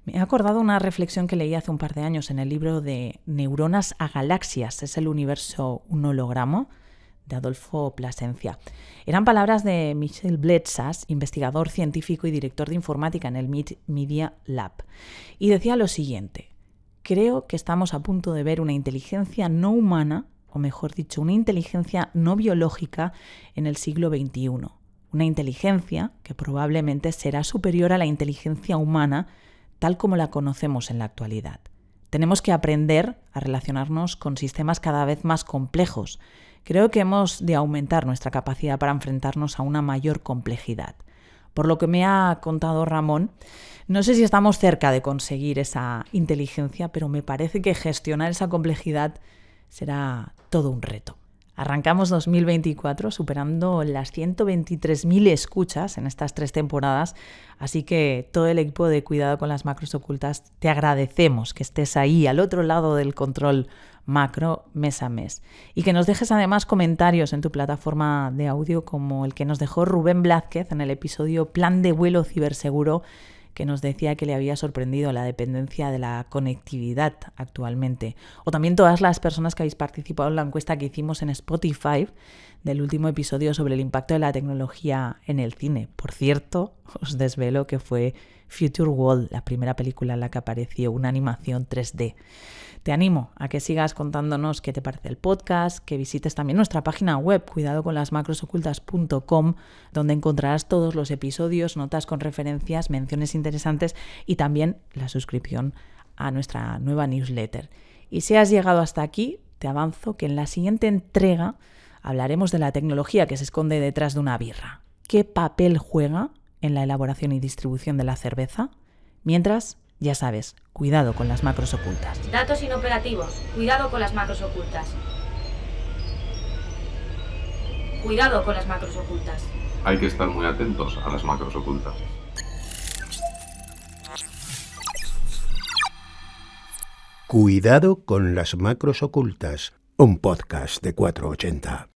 me he acordado una reflexión que leí hace un par de años en el libro de Neuronas a Galaxias, ¿es el universo un holograma?, de Adolfo Plasencia. Eran palabras de Michel Bletsas, investigador científico y director de informática en el MIT Media Lab. Y decía lo siguiente: creo que estamos a punto de ver una inteligencia no humana, o mejor dicho, una inteligencia no biológica en el siglo XXI. Una inteligencia que probablemente será superior a la inteligencia humana tal como la conocemos en la actualidad. Tenemos que aprender a relacionarnos con sistemas cada vez más complejos. Creo que hemos de aumentar nuestra capacidad para enfrentarnos a una mayor complejidad. Por lo que me ha contado Ramón, no sé si estamos cerca de conseguir esa inteligencia, pero me parece que gestionar esa complejidad será todo un reto. Arrancamos 2024 superando las 123.000 escuchas en estas 3 temporadas, así que todo el equipo de Cuidado con las Macros Ocultas te agradecemos que estés ahí al otro lado del control macro mes a mes y que nos dejes además comentarios en tu plataforma de audio como el que nos dejó Rubén Blázquez en el episodio Plan de vuelo ciberseguro, que nos decía que le había sorprendido la dependencia de la conectividad actualmente. O también todas las personas que habéis participado en la encuesta que hicimos en Spotify del último episodio sobre el impacto de la tecnología en el cine. Por cierto, os desvelo que fue Future World, la primera película en la que apareció una animación 3D. Te animo a que sigas contándonos qué te parece el podcast, que visites también nuestra página web cuidadoconlasmacrosocultas.com, donde encontrarás todos los episodios, notas con referencias, menciones interesantes y también la suscripción a nuestra nueva newsletter. Y si has llegado hasta aquí, te avanzo que en la siguiente entrega hablaremos de la tecnología que se esconde detrás de una birra. ¿Qué papel juega en la elaboración y distribución de la cerveza? Mientras, ya sabes, cuidado con las macros ocultas. Datos inoperativos. Cuidado con las macros ocultas. Cuidado con las macros ocultas. Hay que estar muy atentos a las macros ocultas. Cuidado con las macros ocultas, un podcast de 480.